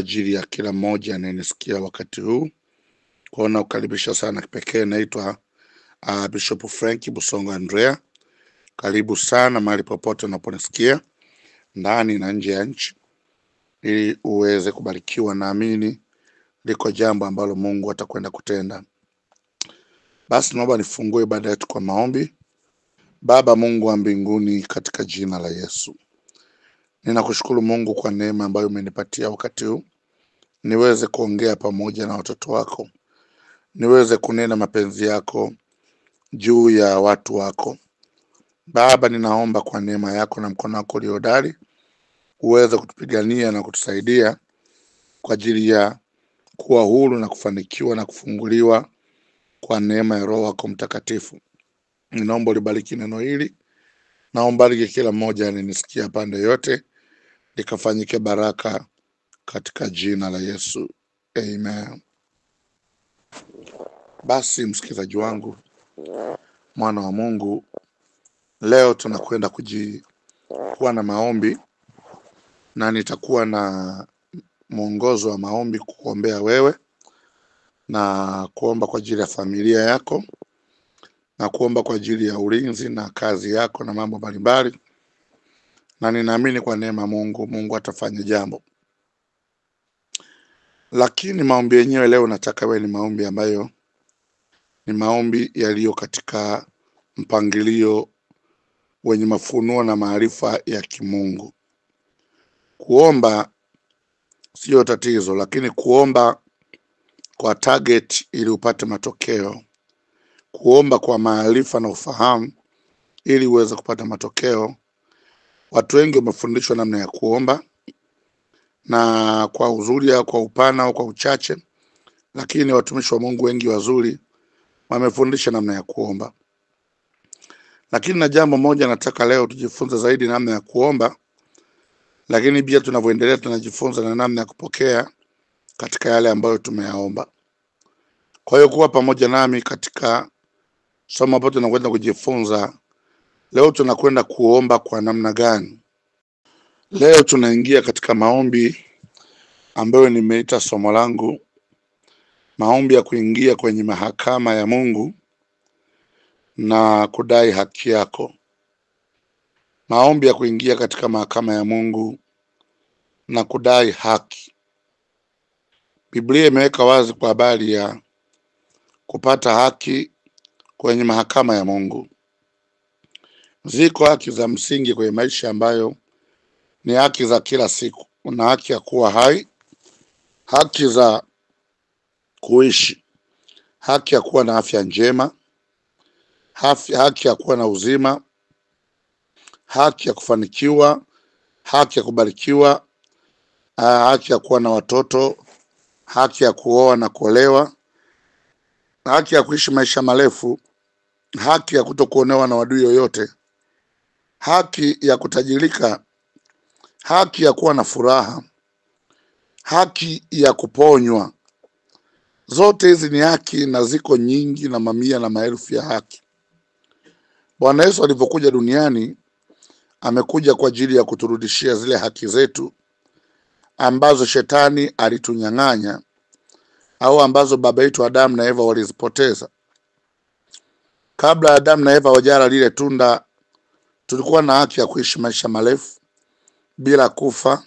ajili ya kila mmoja anayenisikia wakati huu. Kwa kukaribisha sana kipekee, naitwa Bishop Frank Busongo Andrea. Karibu sana mahali popote unaponisikia ndani na nje ya nchi, ili uweze kubarikiwa. Naamini liko jambo ambalo Mungu atakwenda kutenda. Basi naomba nifungue ibada yetu kwa maombi. Baba Mungu wa mbinguni, katika jina la Yesu, ninakushukuru Mungu kwa neema ambayo umenipatia wakati huu niweze kuongea pamoja na watoto wako, niweze kunena mapenzi yako juu ya watu wako. Baba, ninaomba kwa neema yako na mkono wako uliodari uweze kutupigania na kutusaidia kwa ajili ya kuwa huru na kufanikiwa na kufunguliwa kwa neema ya Roho wako Mtakatifu. Ninaomba ulibariki neno hili, naomba bariki kila mmoja ananisikia pande yote, likafanyike baraka katika jina la Yesu. Amen. Basi msikilizaji wangu, mwana wa Mungu, leo tunakwenda kuwa na maombi, na nitakuwa na mwongozo wa maombi kukuombea wewe na kuomba kwa ajili ya familia yako na kuomba kwa ajili ya ulinzi na kazi yako na mambo mbalimbali, na ninaamini kwa neema Mungu atafanya jambo. Lakini maombi yenyewe leo nataka wewe ni maombi ambayo ni maombi yaliyo katika mpangilio wenye mafunuo na maarifa ya kimungu. Kuomba sio tatizo, lakini kuomba kwa target ili upate matokeo, kuomba kwa maarifa na ufahamu ili uweze kupata matokeo. Watu wengi wamefundishwa namna ya kuomba, na kwa uzuri au kwa upana au kwa uchache, lakini watumishi wa Mungu wengi wazuri wamefundisha namna ya kuomba. Lakini na jambo moja nataka leo tujifunze zaidi, namna ya kuomba, lakini pia tunavyoendelea tunajifunza na namna ya kupokea katika yale ambayo tumeyaomba. Kwa hiyo kuwa pamoja nami katika somo ambalo tunakwenda kujifunza leo. Tunakwenda kuomba kwa namna gani? Leo tunaingia katika maombi ambayo nimeita somo langu maombi ya kuingia kwenye mahakama ya Mungu na kudai haki yako. Maombi ya kuingia katika mahakama ya Mungu na kudai haki. Biblia imeweka wazi kwa habari ya kupata haki kwenye mahakama ya Mungu. Ziko haki za msingi kwenye maisha ambayo ni haki za kila siku. Una haki ya kuwa hai, haki za kuishi, haki ya kuwa na afya njema, haki ya kuwa na uzima, haki ya kufanikiwa, haki ya kubarikiwa, haki ya kuwa na watoto, haki ya kuoa na kuolewa, haki ya kuishi maisha marefu, haki ya kutokuonewa na adui yoyote, haki ya kutajirika, haki ya kuwa na furaha, haki ya kuponywa. Zote hizi ni haki, na ziko nyingi na mamia na maelfu ya haki. Bwana Yesu alipokuja duniani amekuja kwa ajili ya kuturudishia zile haki zetu ambazo shetani alitunyang'anya, au ambazo baba yetu Adamu na Eva walizipoteza. Kabla Adamu na Eva wajala lile tunda, tulikuwa na haki ya kuishi maisha marefu bila kufa,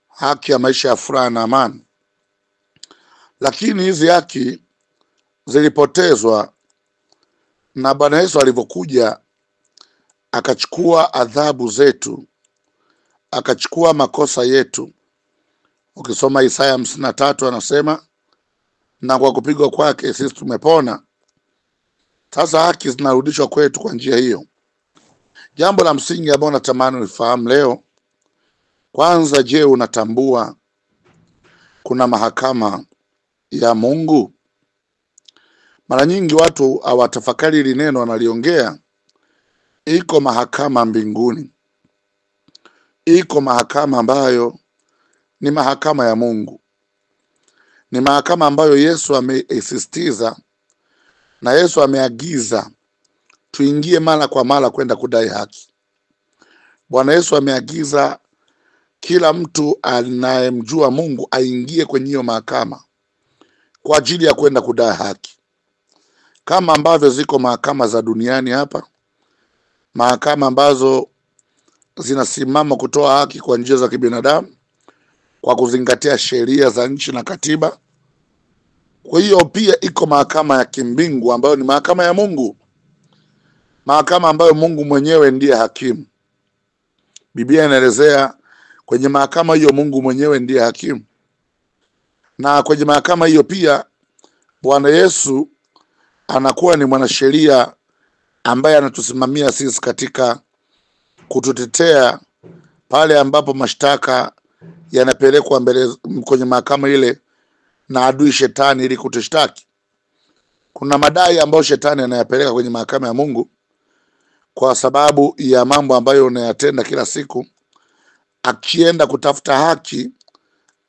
haki ya maisha ya furaha na amani. Lakini hizi haki zilipotezwa, na Bwana Yesu alipokuja akachukua adhabu zetu, akachukua makosa yetu. Ukisoma Isaya 53 anasema, na kwa kupigwa kwake sisi tumepona. Sasa haki zinarudishwa kwetu kwa njia hiyo. Jambo la msingi ambalo natamani ulifahamu leo, kwanza, je, unatambua kuna mahakama ya Mungu? Mara nyingi watu hawatafakari hili neno wanaliongea. Iko mahakama mbinguni, iko mahakama ambayo ni mahakama ya Mungu. Ni mahakama ambayo Yesu ameisisitiza na Yesu ameagiza tuingie mara kwa mara kwenda kudai haki. Bwana Yesu ameagiza kila mtu anayemjua Mungu aingie kwenye hiyo mahakama kwa ajili ya kwenda kudai haki, kama ambavyo ziko mahakama za duniani hapa, mahakama ambazo zinasimama kutoa haki kwa njia za kibinadamu kwa kuzingatia sheria za nchi na katiba. Kwa hiyo pia iko mahakama ya kimbingu ambayo ni mahakama ya Mungu, mahakama ambayo Mungu mwenyewe ndiye hakimu. Biblia inaelezea kwenye mahakama hiyo Mungu mwenyewe ndiye hakimu, na kwenye mahakama hiyo pia Bwana Yesu anakuwa ni mwanasheria ambaye anatusimamia sisi katika kututetea pale ambapo mashtaka yanapelekwa mbele kwenye mahakama ile na adui shetani ili kutushtaki. Kuna madai ambayo shetani anayapeleka kwenye mahakama ya Mungu kwa sababu ya mambo ambayo unayatenda kila siku. Akienda kutafuta haki,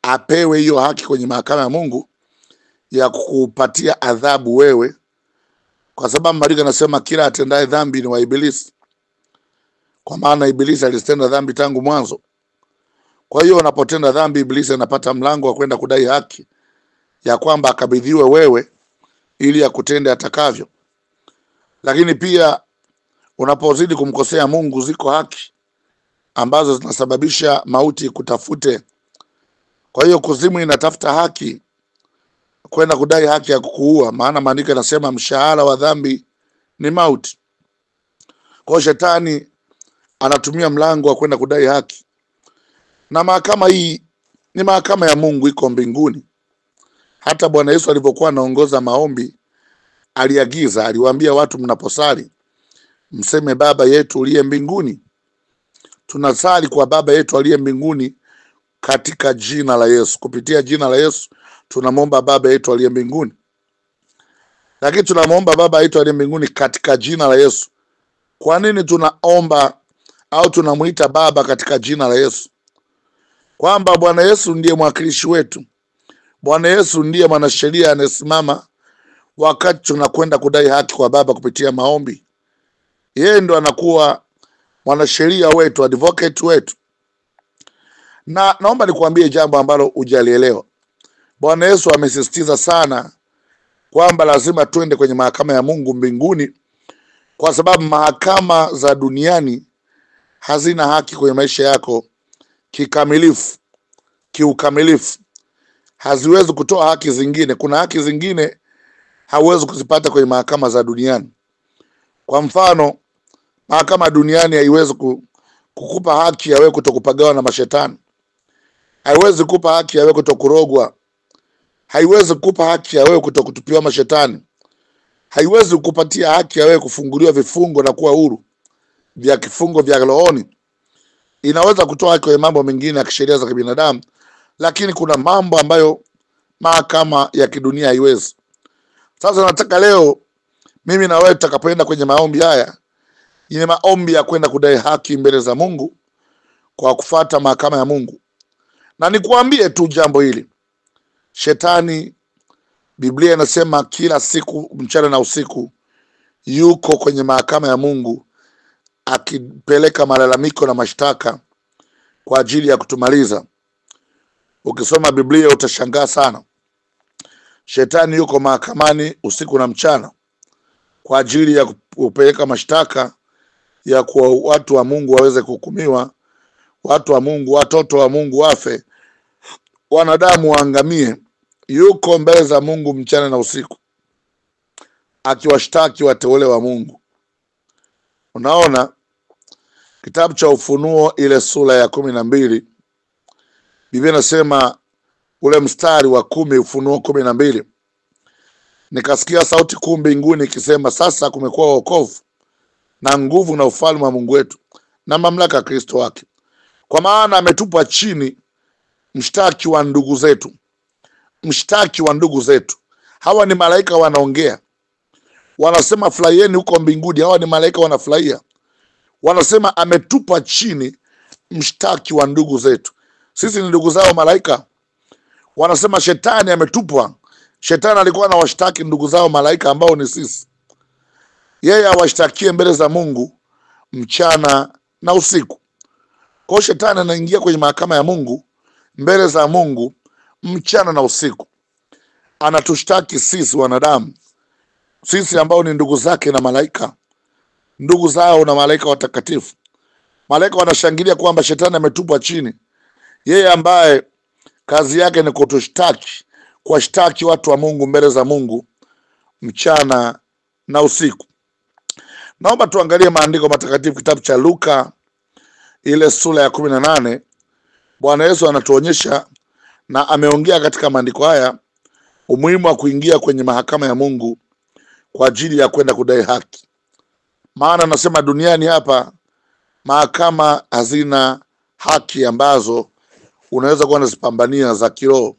apewe hiyo haki kwenye mahakama ya Mungu ya kukupatia adhabu wewe, kwa sababu Maandiko yanasema kila atendaye dhambi ni wa Ibilisi, kwa maana Ibilisi alitenda dhambi tangu mwanzo. Kwa hiyo unapotenda dhambi, Ibilisi anapata mlango wa kwenda kudai haki ya kwamba akabidhiwe wewe ili akutende atakavyo. Lakini pia unapozidi kumkosea Mungu, ziko haki ambazo zinasababisha mauti kutafute. Kwa hiyo kuzimu inatafuta haki kwenda kudai haki ya kukuua, maana Maandiko yanasema mshahara wa dhambi ni mauti. Kwa hiyo shetani anatumia mlango wa kwenda kudai haki, na mahakama hii ni mahakama ya Mungu, iko mbinguni. Hata Bwana Yesu alipokuwa anaongoza maombi aliagiza, aliwaambia watu, mnaposali mseme Baba yetu uliye mbinguni. Tunasali kwa Baba yetu aliye mbinguni katika jina la Yesu. Kupitia jina la Yesu tunamwomba Baba yetu aliye mbinguni. Lakini tunamwomba Baba yetu aliye mbinguni katika jina la Yesu. Kwa nini tunaomba au tunamuita Baba katika jina la Yesu? Kwamba Bwana Yesu ndiye mwakilishi wetu. Bwana Yesu ndiye mwanasheria anayesimama wakati tunakwenda kudai haki kwa Baba kupitia maombi. Yeye ndo anakuwa mwanasheria wetu, advocate wetu. Na naomba nikuambie jambo ambalo hujalielewa. Bwana Yesu amesisitiza sana kwamba lazima tuende kwenye mahakama ya Mungu mbinguni, kwa sababu mahakama za duniani hazina haki kwenye maisha yako kikamilifu, kiukamilifu. Haziwezi kutoa haki zingine. Kuna haki zingine hauwezi kuzipata kwenye mahakama za duniani. Kwa mfano, mahakama duniani haiwezi kukupa haki ya wewe kutokupagawa na mashetani. Haiwezi kukupa haki ya wewe kutokurogwa. Haiwezi kukupa haki ya wewe kutokutupiwa mashetani. Haiwezi kukupatia haki ya wewe kufunguliwa vifungo na kuwa huru vya kifungo vya rohoni. Inaweza kutoa haki kwenye mambo mengine ya kisheria za kibinadamu, lakini kuna mambo ambayo mahakama ya kidunia haiwezi. Sasa nataka leo mimi na wewe tutakapoenda kwenye maombi haya, ni maombi ya kwenda kudai haki mbele za Mungu kwa kufuata mahakama ya Mungu. Na nikuambie tu jambo hili. Shetani, Biblia inasema kila siku mchana na usiku yuko kwenye mahakama ya Mungu akipeleka malalamiko na mashtaka kwa ajili ya kutumaliza. Ukisoma Biblia utashangaa sana. Shetani yuko mahakamani usiku na mchana kwa ajili ya kupeleka mashtaka ya kwa watu wa Mungu waweze kuhukumiwa, watu wa Mungu, watoto wa Mungu wafe, wanadamu waangamie. Yuko mbele za Mungu mchana na usiku akiwashtaki wateule wa Mungu. Unaona kitabu cha Ufunuo ile sura ya 12, Biblia inasema ule mstari wa 10, Ufunuo 12, nikasikia sauti kuu mbinguni ikisema, sasa kumekuwa wokovu na nguvu na ufalme wa Mungu wetu na mamlaka ya Kristo wake, kwa maana ametupa chini mshtaki wa ndugu zetu. Mshtaki wa ndugu zetu. Hawa ni malaika wanaongea. Wanasema furahieni huko mbinguni. Hawa ni malaika wanafurahia. Wanasema ametupa chini mshtaki wa ndugu zetu. Sisi ni ndugu zao malaika. Wanasema shetani ametupwa. Shetani alikuwa anawashtaki ndugu zao malaika ambao ni sisi. Yeye awashtakie mbele za Mungu mchana na usiku. Kwa shetani anaingia kwenye mahakama ya Mungu, mbele za Mungu, mchana na usiku. Anatushtaki sisi wanadamu, sisi ambao ni ndugu zake na malaika, ndugu zao na malaika watakatifu. Malaika wanashangilia kwamba shetani ametupwa chini, yeye ambaye kazi yake ni kutushtaki, kuwashtaki watu wa Mungu mbele za Mungu mchana na usiku. Naomba tuangalie maandiko matakatifu, kitabu cha Luka ile sura ya 18. Bwana Yesu anatuonyesha na ameongea katika maandiko haya umuhimu wa kuingia kwenye mahakama ya Mungu kwa ajili ya kwenda kudai haki. Maana nasema duniani hapa mahakama hazina haki ambazo unaweza kuwa unazipambania za kiroho.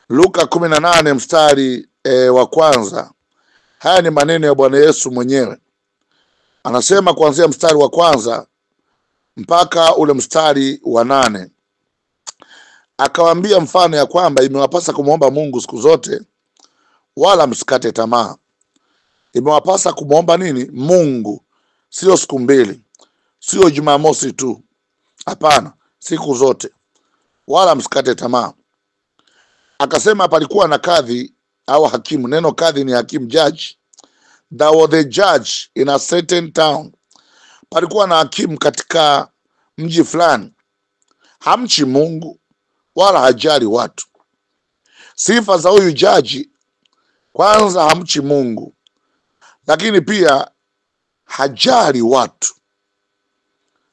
Luka 18 mstari wa kwanza. Haya ni maneno ya Bwana Yesu mwenyewe. Anasema kuanzia mstari wa kwanza mpaka ule mstari wa 8. Akawaambia mfano ya kwamba imewapasa kumwomba Mungu siku zote, wala msikate tamaa. Imewapasa kumwomba nini? Mungu. Sio siku mbili, sio Jumamosi tu. Hapana, siku zote, wala msikate tamaa. Akasema palikuwa na kadhi au hakimu. Neno kadhi ni hakimu, judge. There was the judge in a certain town. Palikuwa na hakimu katika mji fulani, hamchi Mungu wala hajali watu. Sifa za huyu jaji, kwanza hamchi Mungu, lakini pia hajali watu.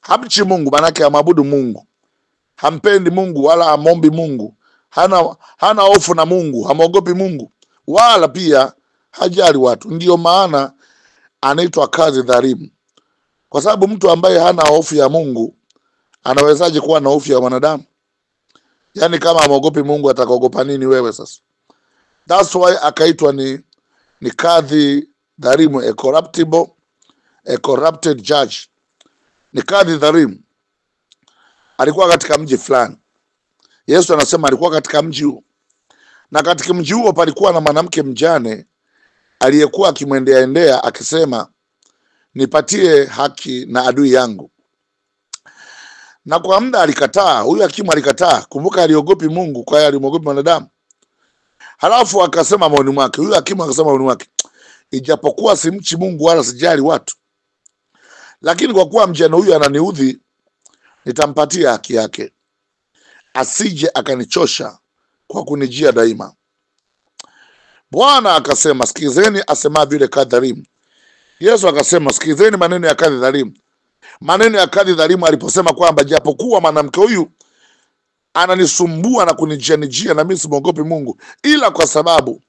Hamchi Mungu manake hamwabudu Mungu, hampendi Mungu wala hamombi Mungu, hana hofu na Mungu, hamogopi Mungu, wala pia hajali watu. Ndiyo maana anaitwa kadhi dhalimu, kwa sababu mtu ambaye hana hofu ya Mungu anawezaje kuwa na hofu ya wanadamu? Yani kama hamogopi Mungu atakogopa nini wewe sasa? That's why akaitwa ni kadhi dhalimu, a corrupted judge. Ni kadhi dhalimu. Alikuwa katika mji fulani. Yesu anasema alikuwa katika mji huo, na katika mji huo palikuwa na mwanamke mjane aliyekuwa akimwendea akisema, nipatie haki na adui yangu. Na kwa muda alikataa, huyu hakimu alikataa. Kumbuka aliogopi Mungu, kwa hiyo alimwogopi wanadamu. Halafu akasema moyoni mwake, huyu hakimu akasema moyoni mwake, ijapokuwa simchi Mungu wala sijali watu, lakini kwa kuwa mjane huyu ananiudhi, nitampatia haki yake, asije akanichosha kwa kunijia daima. Bwana akasema, sikizeni asemavyo yule kadhi dhalimu. Yesu akasema, sikizeni maneno ya kadhi dhalimu. Maneno ya kadhi dhalimu aliposema kwamba japokuwa mwanamke huyu ananisumbua na kunijia na mimi simwogopi Mungu, ila kwa sababu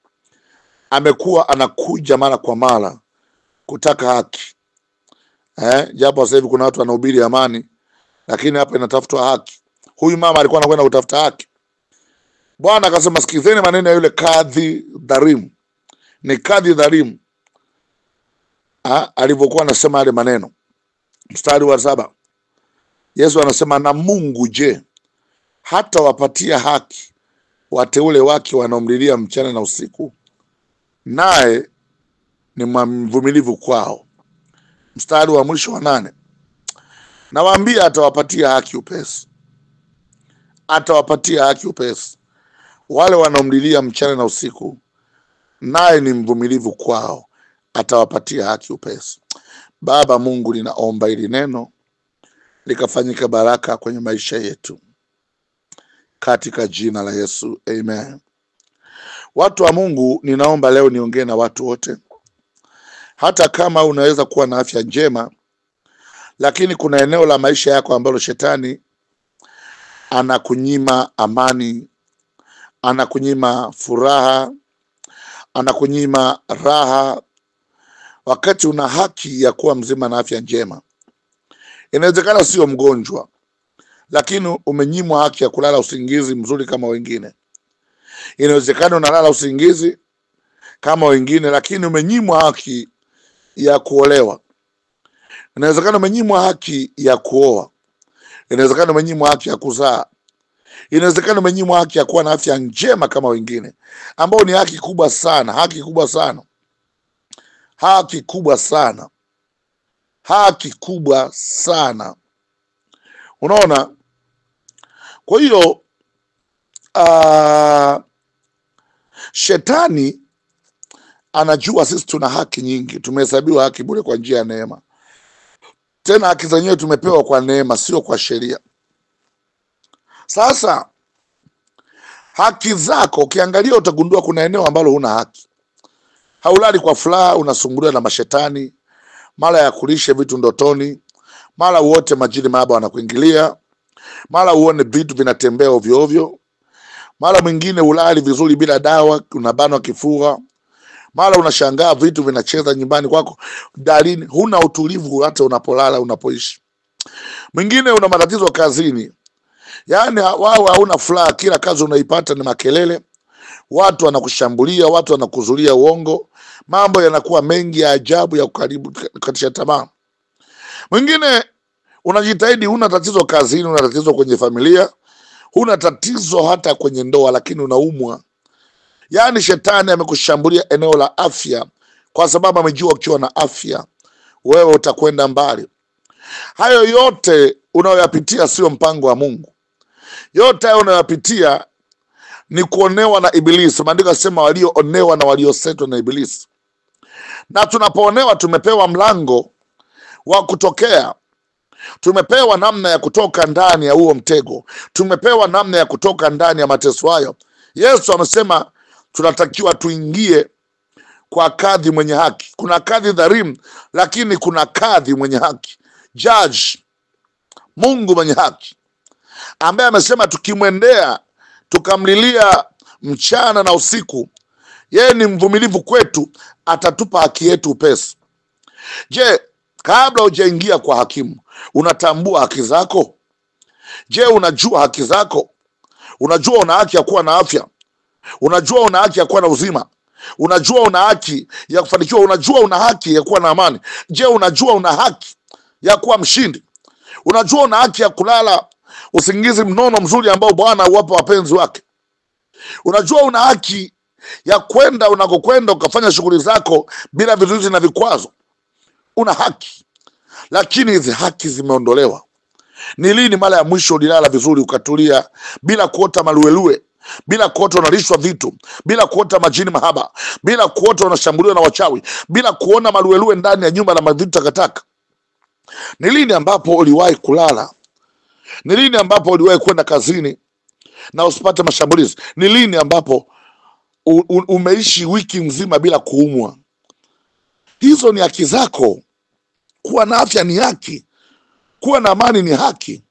amekuwa anakuja mara kwa mara kutaka haki. Japo sasa hivi kuna watu wanahubiri amani, lakini hapa inatafutwa haki. Huyu mama alikuwa anakwenda kutafuta haki. Bwana akasema, sikizeni maneno ya yule kadhi dhalimu. Ni kadhi dhalimu alivyokuwa anasema yale maneno. Mstari wa 7. Yesu anasema, na Mungu je, hata wapatia haki wateule wake wanaomlilia mchana na usiku? Naye ni mvumilivu kwao. Mstari wa mwisho wa 8. Nawaambia atawapatia haki upesi. Atawapatia haki upesi wale wanaomlilia mchana na usiku, naye ni mvumilivu kwao, atawapatia haki upesi. Baba Mungu, ninaomba ili neno likafanyika baraka kwenye maisha yetu, katika jina la Yesu, amen. Watu wa Mungu, ninaomba leo niongee na watu wote. Hata kama unaweza kuwa na afya njema, lakini kuna eneo la maisha yako ambalo shetani anakunyima amani, anakunyima furaha, anakunyima raha, wakati una haki ya kuwa mzima na afya njema. Inawezekana sio mgonjwa, lakini umenyimwa haki ya kulala usingizi mzuri kama wengine. Inawezekana unalala usingizi kama wengine, lakini umenyimwa haki ya kuolewa. Inawezekana umenyimwa haki ya kuoa. Inawezekana umenyimwa haki ya kuzaa. Inawezekana umenyimwa haki ya kuwa na afya njema kama wengine, ambao ni haki kubwa sana, haki kubwa sana, haki kubwa sana, haki kubwa sana. Unaona? Kwa hiyo shetani anajua sisi tuna haki nyingi, tumehesabiwa haki bure kwa njia ya neema. Tena haki zenyewe tumepewa kwa neema, sio kwa sheria. Sasa haki zako ukiangalia utagundua kuna eneo ambalo huna haki. Haulali kwa furaha, unasumbuliwa na mashetani, mara ya kulishe vitu ndotoni, mara uote majini mahaba wanakuingilia, mara uone vitu vinatembea ovyo ovyo, mara mwingine ulali vizuri bila dawa, unabanwa kifua, mara unashangaa vitu vinacheza nyumbani kwako, dalili huna utulivu hata unapolala, unapoishi. Mwingine una matatizo kazini, yani wao hauna furaha, kila kazi unaipata ni makelele, watu wanakushambulia, watu wanakuzulia uongo, mambo yanakuwa mengi ya ajabu ya kukaribu katisha tamaa. Mwingine unajitahidi, huna tatizo kazini, una tatizo kwenye familia, huna tatizo hata kwenye ndoa, lakini unaumwa. Yani shetani amekushambulia eneo la afya, kwa sababu amejua ukiwa na afya wewe utakwenda mbali. Hayo yote unayoyapitia sio mpango wa Mungu. Yote hayo unayoyapitia ni kuonewa na Ibilisi. Maandiko yanasema walioonewa na waliosetwa na Ibilisi. Na tunapoonewa tumepewa mlango wa kutokea. Tumepewa namna ya kutoka ndani ya huo mtego. Tumepewa namna ya kutoka ndani ya mateso hayo. Yesu amesema tunatakiwa tuingie kwa kadhi mwenye haki. Kuna kadhi dhalimu, lakini kuna kadhi mwenye haki. Judge, Mungu mwenye haki, ambaye amesema tukimwendea tukamlilia mchana na usiku, yeye ni mvumilivu kwetu, atatupa haki yetu upesi. Je, kabla hujaingia kwa hakimu, unatambua haki zako? Je, unajua haki zako? Unajua una haki ya kuwa na afya? Unajua una haki ya kuwa na uzima? Unajua una haki ya kufanikiwa? Unajua una haki ya kuwa na amani? Je, unajua una haki ya kuwa mshindi? Unajua una haki ya kulala usingizi mnono mzuri ambao Bwana huwapa wapenzi wake? Unajua una haki ya kwenda unakokwenda ukafanya shughuli zako bila vizuizi na vikwazo? Una haki. Lakini hizi haki zimeondolewa. Ni lini mara ya mwisho ulilala vizuri ukatulia bila kuota maluelue, bila kuota unalishwa vitu, bila kuota majini mahaba, bila kuota unashambuliwa na wachawi, bila kuona maluelue ndani ya nyumba na mavitu takataka? Ni lini ambapo uliwahi kulala? Ni lini ambapo uliwahi kwenda kazini na usipate mashambulizi? Ni lini ambapo umeishi wiki nzima bila kuumwa? Hizo ni haki zako. Kuwa na afya ni haki, kuwa na amani ni haki.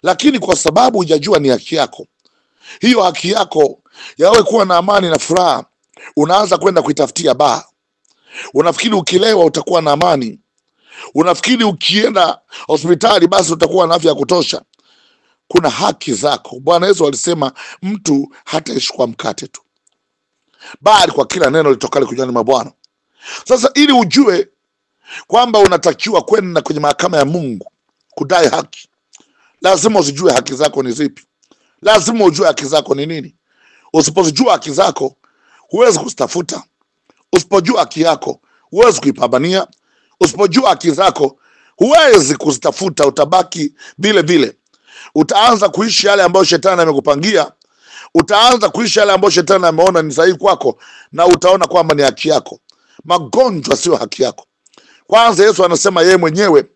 Lakini kwa sababu hujajua ni haki yako, hiyo haki yako yawe kuwa na amani na furaha, unaanza kwenda kuitafutia baa. Unafikiri ukilewa utakuwa na amani. Unafikiri ukienda hospitali basi utakuwa na afya ya kutosha. Kuna haki zako. Bwana Yesu alisema mtu hataishi kwa mkate tu, bali kwa kila neno litokalo kinywani mwa Bwana. Sasa ili ujue kwamba unatakiwa kwenda kwenye mahakama ya Mungu kudai haki, lazima usijue haki zako ni zipi. Lazima ujue haki zako ni nini. Usipojua haki zako huwezi kuzitafuta. Usipojua haki yako huwezi kuipambania. Usipojua haki zako huwezi kuzitafuta, utabaki vile vile. Utaanza kuishi yale ambayo shetani amekupangia. Utaanza kuishi yale ambayo shetani ameona ni sahihi kwako, na utaona kwamba ni haki yako. Magonjwa sio haki yako. Kwanza Yesu anasema yeye mwenyewe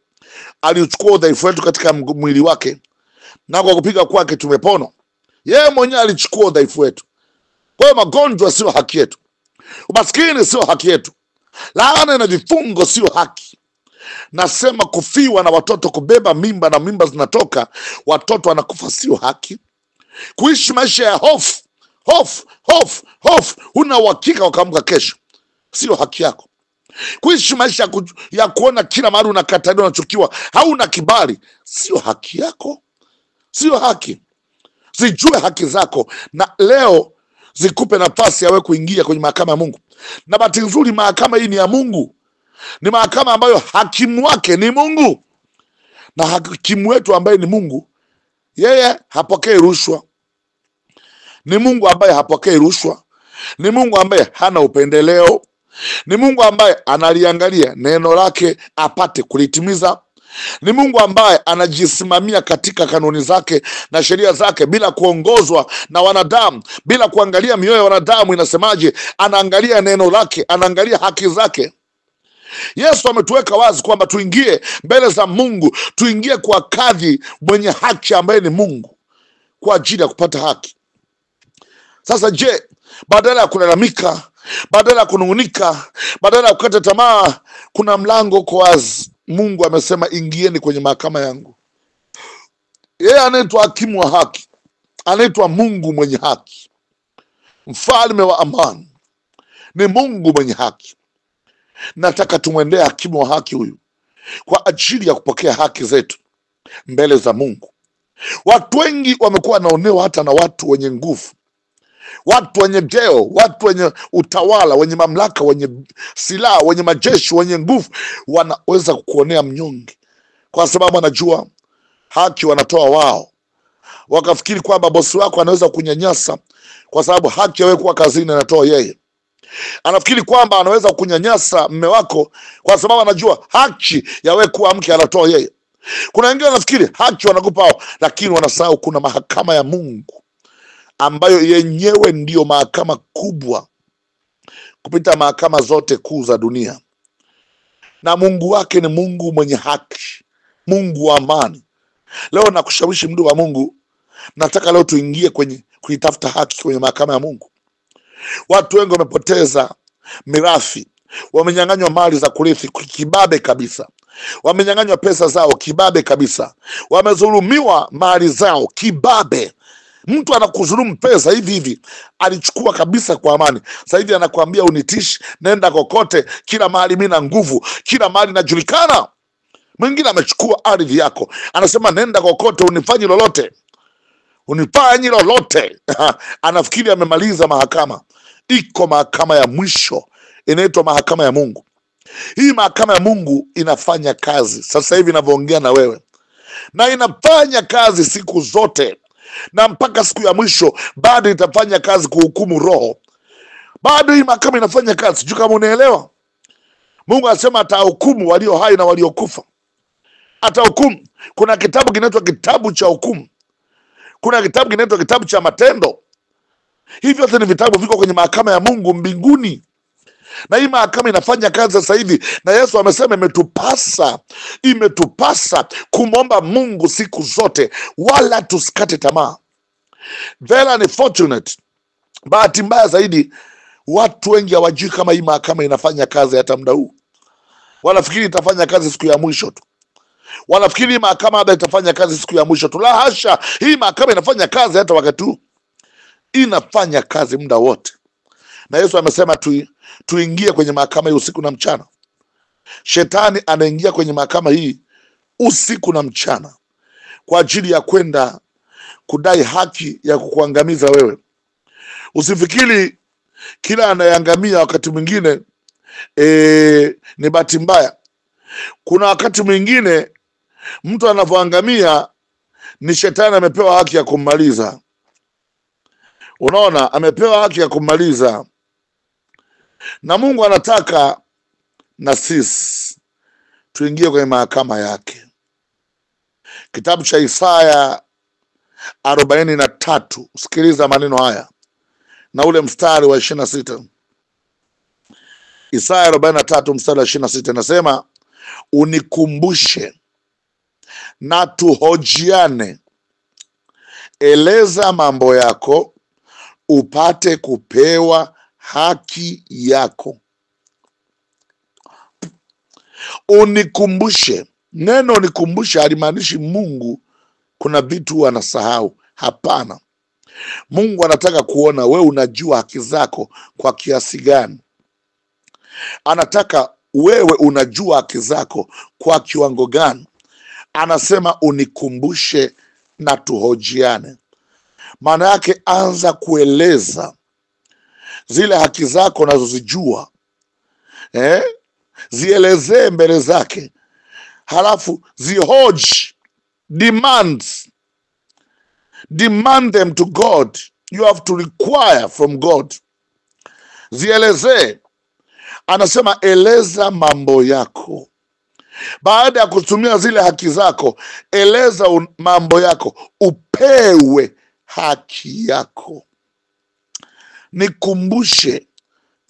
alichukua udhaifu wetu katika mwili wake, na kwa kupiga kwake tumepona. Yeye mwenyewe alichukua udhaifu wetu. Kwa hiyo magonjwa sio haki yetu. Umaskini sio haki yetu. Laana na vifungo sio haki. Nasema kufiwa na watoto, kubeba mimba na mimba zinatoka, watoto wanakufa, sio haki. Kuishi maisha ya hofu, huna uhakika wakaamka kesho, sio haki yako. Kuishi maisha ya kuona kila mahali unakataliwa, unachukiwa, hauna kibali, sio haki yako. Sio haki. Zijue haki zako, na leo zikupe nafasi ya wewe kuingia kwenye mahakama ya Mungu. Na bahati nzuri mahakama hii ni ya Mungu. Ni mahakama ambayo hakimu wake ni Mungu. Na hakimu wetu ambaye ni Mungu, yeye hapokei rushwa. Ni Mungu ambaye hapokei rushwa. Ni Mungu ambaye hana upendeleo. Ni Mungu ambaye analiangalia neno lake apate kulitimiza. Ni Mungu ambaye anajisimamia katika kanuni zake na sheria zake bila kuongozwa na wanadamu, bila kuangalia mioyo ya wanadamu inasemaje. Anaangalia neno lake, anaangalia haki zake. Yesu ametuweka wazi kwamba tuingie mbele za Mungu, tuingie kwa kadhi mwenye haki ambaye ni Mungu, kwa ajili ya kupata haki. Sasa je, badala ya kulalamika, badala ya kunung'unika, badala ya kukata tamaa, kuna mlango uko wazi. Mungu amesema ingieni kwenye mahakama yangu. Yeye anaitwa hakimu wa haki, anaitwa Mungu mwenye haki, mfalme wa amani, ni Mungu mwenye haki. Nataka tumwendee hakimu wa haki huyu kwa ajili ya kupokea haki zetu mbele za Mungu. Watu wengi wamekuwa wanaonewa hata na watu wenye nguvu, watu wenye deo, watu wenye utawala, wenye mamlaka, wenye silaha, wenye majeshi, wenye nguvu. Wanaweza kukuonea mnyonge kwa sababu wanajua haki wanatoa wao. Wakafikiri kwamba bosi wako anaweza kunyanyasa kwa sababu haki ya wewe kuwa kazini anatoa yeye. Anafikiri kwamba anaweza kunyanyasa mme wako kwa sababu anajua haki ya wewe kuwa mke anatoa yeye. Kuna wengine wanafikiri haki wanakupa wao, lakini wanasahau kuna mahakama ya Mungu ambayo yenyewe ndiyo mahakama kubwa kupita mahakama zote kuu za dunia. Na Mungu wake ni Mungu mwenye haki, Mungu wa amani. Leo nakushawishi mtu wa Mungu, nataka leo tuingie kwenye kuitafuta haki kwenye mahakama ya Mungu. Watu wengi wamepoteza mirathi, wamenyang'anywa mali za kurithi kibabe kabisa, wamenyang'anywa pesa zao kibabe kabisa, wamezulumiwa mali zao kibabe. Mtu anakuzulumu pesa hivi hivi, alichukua kabisa kwa amani. Sasa hivi anakuambia unitishi, nenda kokote, kila mahali mimi na nguvu, kila mahali najulikana. Mwingine amechukua ardhi yako, anasema nenda kokote, unifanyi lolote, unifanyi lolote. Anafikiri amemaliza mahakama. Iko mahakama ya mwisho, inaitwa mahakama ya Mungu. Hii mahakama ya Mungu inafanya kazi sasa hivi ninavyoongea na wewe, na inafanya kazi siku zote, na mpaka siku ya mwisho bado itafanya kazi kuhukumu roho. Bado hii mahakama inafanya kazi. Sijui kama unaelewa. Mungu anasema atahukumu walio hai na waliokufa. Atahukumu. Kuna kitabu kinaitwa kitabu cha hukumu, kuna kitabu kinaitwa kitabu cha matendo. Hivi vyote ni vitabu viko kwenye mahakama ya Mungu mbinguni, na hii mahakama inafanya kazi sasa hivi. Na Yesu amesema imetupasa kumwomba Mungu siku zote, wala tusikate tamaa. Very unfortunate, bahati mbaya zaidi, watu wengi hawajui kama hii mahakama inafanya kazi hata muda huu. Wanafikiri itafanya kazi siku ya mwisho tu. Wanafikiri hii mahakama hata itafanya kazi siku ya mwisho tu. La hasha, hii mahakama inafanya kazi hata wakati huu, inafanya kazi muda wote. Na Yesu amesema tuingie kwenye mahakama hii usiku na mchana. Shetani anaingia kwenye mahakama hii usiku na mchana kwa ajili ya kwenda kudai haki ya kukuangamiza wewe. Usifikiri kila anayeangamia wakati mwingine ni bahati mbaya. Kuna wakati mwingine mtu anavyoangamia ni shetani amepewa haki ya kummaliza. Unaona, amepewa haki ya kummaliza. Na Mungu anataka na sisi tuingie kwenye mahakama yake. Kitabu cha Isaya 43, sikiliza maneno haya na ule mstari wa 26. Isaya 43 mstari wa 26 nasema, unikumbushe na tuhojiane, eleza mambo yako upate kupewa haki yako. Unikumbushe. Neno unikumbushe halimaanishi Mungu kuna vitu anasahau. Hapana. Mungu anataka kuona wewe unajua haki zako kwa kiasi gani. Anataka wewe unajua haki zako kwa kiwango gani. Anasema unikumbushe na tuhojiane. Maana yake anza kueleza zile haki zako unazozijua. Zielezee mbele zake. Halafu zihoji. Demand them to God. You have to require from God. Zielezee. Anasema eleza mambo yako. Baada ya kutumia zile haki zako, eleza mambo yako, upewe haki yako. Nikumbushe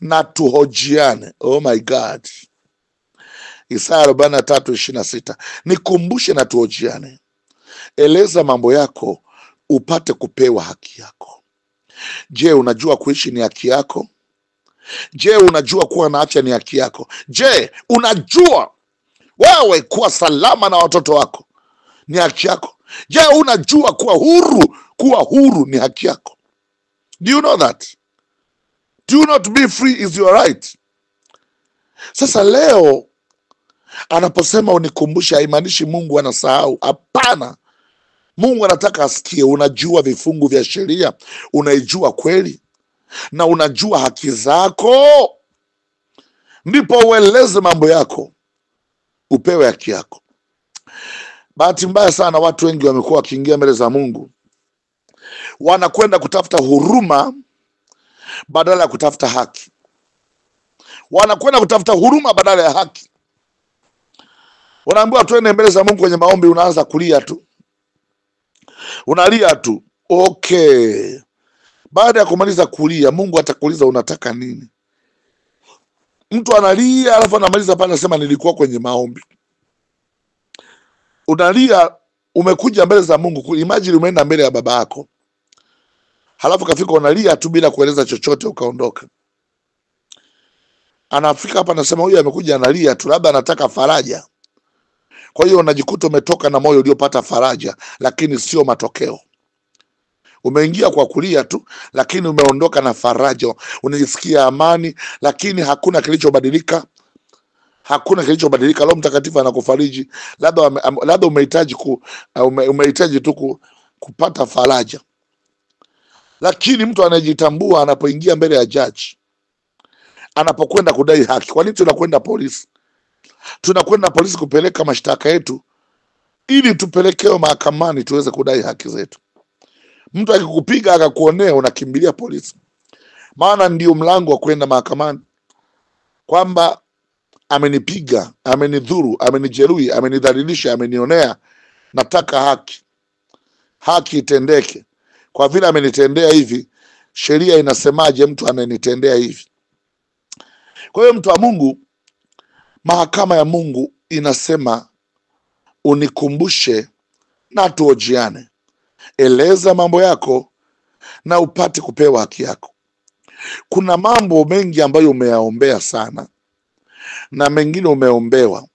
na tuhojiane. Oh my God. Isaya 43:26. Nikumbushe na tuhojiane. Eleza mambo yako upate kupewa haki yako. Je, unajua kuishi ni haki yako? Je, unajua kuwa na afya ni haki yako? Je, unajua wewe kuwa salama na watoto wako ni haki yako? Je, unajua kuwa huru ni haki yako? Do you know that? Do you not be free is your right? Sasa leo anaposema unikumbusha, haimaanishi Mungu anasahau. Hapana. Mungu anataka asikie unajua vifungu vya sheria, unaijua kweli na unajua haki zako, ndipo ueleze mambo yako, upewe haki yako. Bahati mbaya sana watu wengi wamekuwa wakiingia mbele za Mungu, wanakwenda kutafuta huruma badala ya kutafuta haki. Wanakwenda kutafuta huruma badala ya haki. Unaambiwa tuende mbele za Mungu kwenye maombi, unaanza kulia tu. Unalia tu. Okay. Baada ya kumaliza kulia, Mungu atakuuliza unataka nini? Mtu analia alafu anamaliza pale anasema nilikuwa kwenye maombi. Unalia, umekuja mbele za Mungu. Imagine umeenda mbele ya baba yako, halafu kafika unalia tu bila kueleza chochote ukaondoka. Anafika hapa anasema huyu amekuja analia tu, labda anataka faraja. Kwa hiyo unajikuta umetoka na moyo uliopata faraja, lakini sio matokeo. Umeingia kwa kulia tu, lakini umeondoka na faraja. Unajisikia amani, lakini hakuna kilichobadilika. Hakuna kilichobadilika. Roho Mtakatifu anakufariji, labda umehitaji tu kupata faraja. Lakini mtu anajitambua anapoingia mbele ya jaji, anapokwenda kudai haki. Kwa nini tunakwenda polisi? Tunakwenda polisi kupeleka mashtaka yetu ili tupelekewe mahakamani tuweze kudai haki zetu. Mtu akikupiga akakuonea, unakimbilia polisi, maana ndio mlango wa kwenda mahakamani, kwamba amenipiga, amenidhuru, amenijeruhi, amenidhalilisha, amenionea, nataka haki. Haki itendeke. Kwa vile amenitendea hivi, sheria inasemaje mtu amenitendea hivi? Kwa hiyo mtu wa Mungu, mahakama ya Mungu inasema unikumbushe na tuhojiane. Eleza mambo yako na upate kupewa haki yako. Kuna mambo mengi ambayo umeyaombea sana, na mengine umeombewa,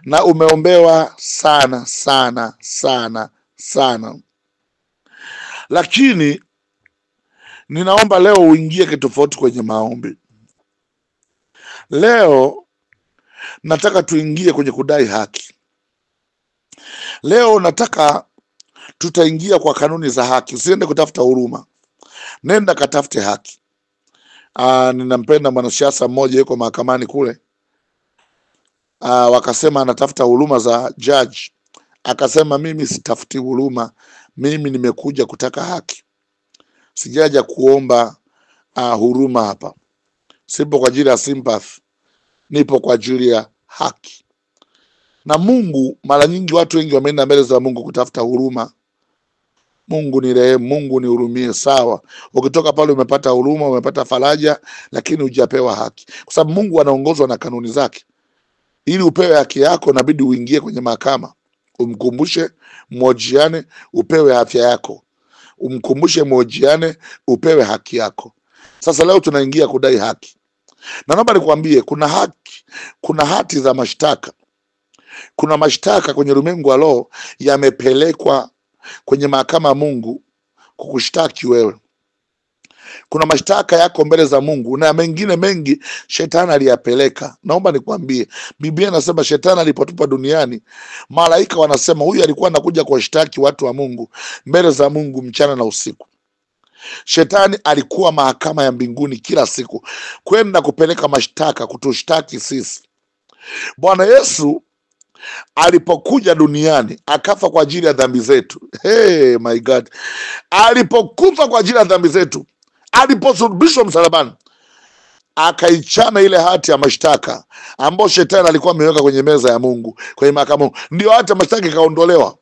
na umeombewa sana sana sana sana. Lakini ninaomba leo uingie kitofauti kwenye maombi. Leo nataka tuingie kwenye kudai haki. Leo nataka tutaingia kwa kanuni za haki. Usiende kutafuta huruma, nenda katafute haki. Ninampenda mwanasiasa mmoja yuko mahakamani kule. Wakasema anatafuta huruma za judge. Akasema mimi sitafuti huruma, mimi nimekuja kutaka haki. Sijaja kuomba huruma hapa. Sipo kwa ajili ya sympathy, nipo kwa ajili ya haki. Na Mungu, mara nyingi watu wengi wameenda mbele za Mungu kutafuta huruma. Mungu ni rehemu, Mungu nihurumie. Sawa, ukitoka pale umepata huruma, umepata faraja, lakini hujapewa haki. Kwa sababu Mungu anaongozwa na kanuni zake. Ili upewe haki yako inabidi uingie kwenye mahakama, umkumbushe, mhojiane, upewe afya yako. Umkumbushe, mhojiane, upewe haki yako. Sasa leo tunaingia kudai haki. Na naomba nikwambie, kuna hati za mashtaka. Kuna mashtaka kwenye ulimwengu wa roho yamepelekwa kwenye mahakama ya Mungu kukushtaki wewe. Kuna mashtaka yako mbele za Mungu, na mengine mengi shetani aliyapeleka. Naomba nikwambie, Biblia inasema shetani alipotupa duniani, malaika wanasema huyu alikuwa anakuja kuwashtaki watu wa Mungu mbele za Mungu mchana na usiku. Shetani alikuwa mahakama ya mbinguni kila siku kwenda kupeleka mashtaka, kutushtaki sisi. Bwana Yesu alipokuja duniani akafa kwa ajili ya dhambi zetu. Hey my God. Alipokufa kwa ajili ya dhambi zetu, aliposulubishwa msalabani, akaichana ile hati ya mashtaka ambayo shetani alikuwa ameweka kwenye meza ya Mungu, kwenye mahakama. Ndio hati ya mashtaka ikaondolewa.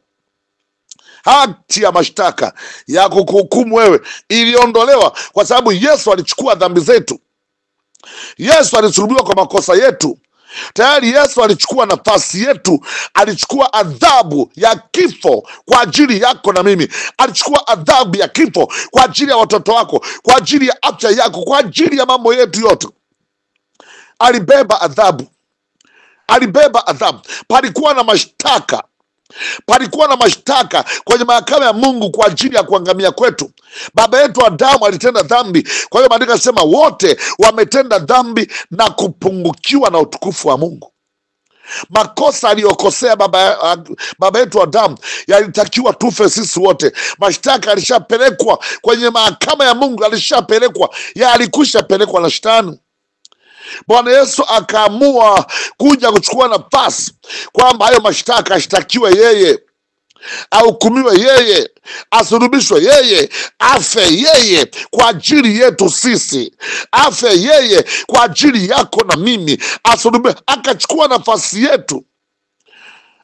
Hati ya mashtaka ya kukuhukumu wewe iliondolewa, kwa sababu Yesu alichukua dhambi zetu. Yesu alisulubiwa kwa makosa yetu. Tayari Yesu alichukua nafasi yetu, alichukua adhabu ya kifo kwa ajili yako na mimi. Alichukua adhabu ya kifo kwa ajili ya watoto wako, kwa ajili ya afya yako, kwa ajili ya mambo yetu yote. Alibeba adhabu, alibeba adhabu. Palikuwa na mashtaka, palikuwa na mashtaka kwenye mahakama ya Mungu kwa ajili ya kuangamia kwetu. Baba yetu Adamu alitenda dhambi. Kwa hiyo maandiko yanasema wote wametenda dhambi na kupungukiwa na utukufu wa Mungu. Makosa aliyokosea baba yetu Adamu yalitakiwa tufe sisi wote. Mashtaka alishapelekwa kwenye mahakama ya Mungu, alishapelekwa, yalikwisha pelekwa na Shetani. Bwana Yesu akaamua kuja kuchukua nafasi kwamba hayo mashtaka ashtakiwe yeye, ahukumiwe yeye, asulubishwe yeye, afe yeye kwa ajili yetu sisi, afe yeye kwa ajili yako na mimi, asulubiwe. Akachukua nafasi yetu,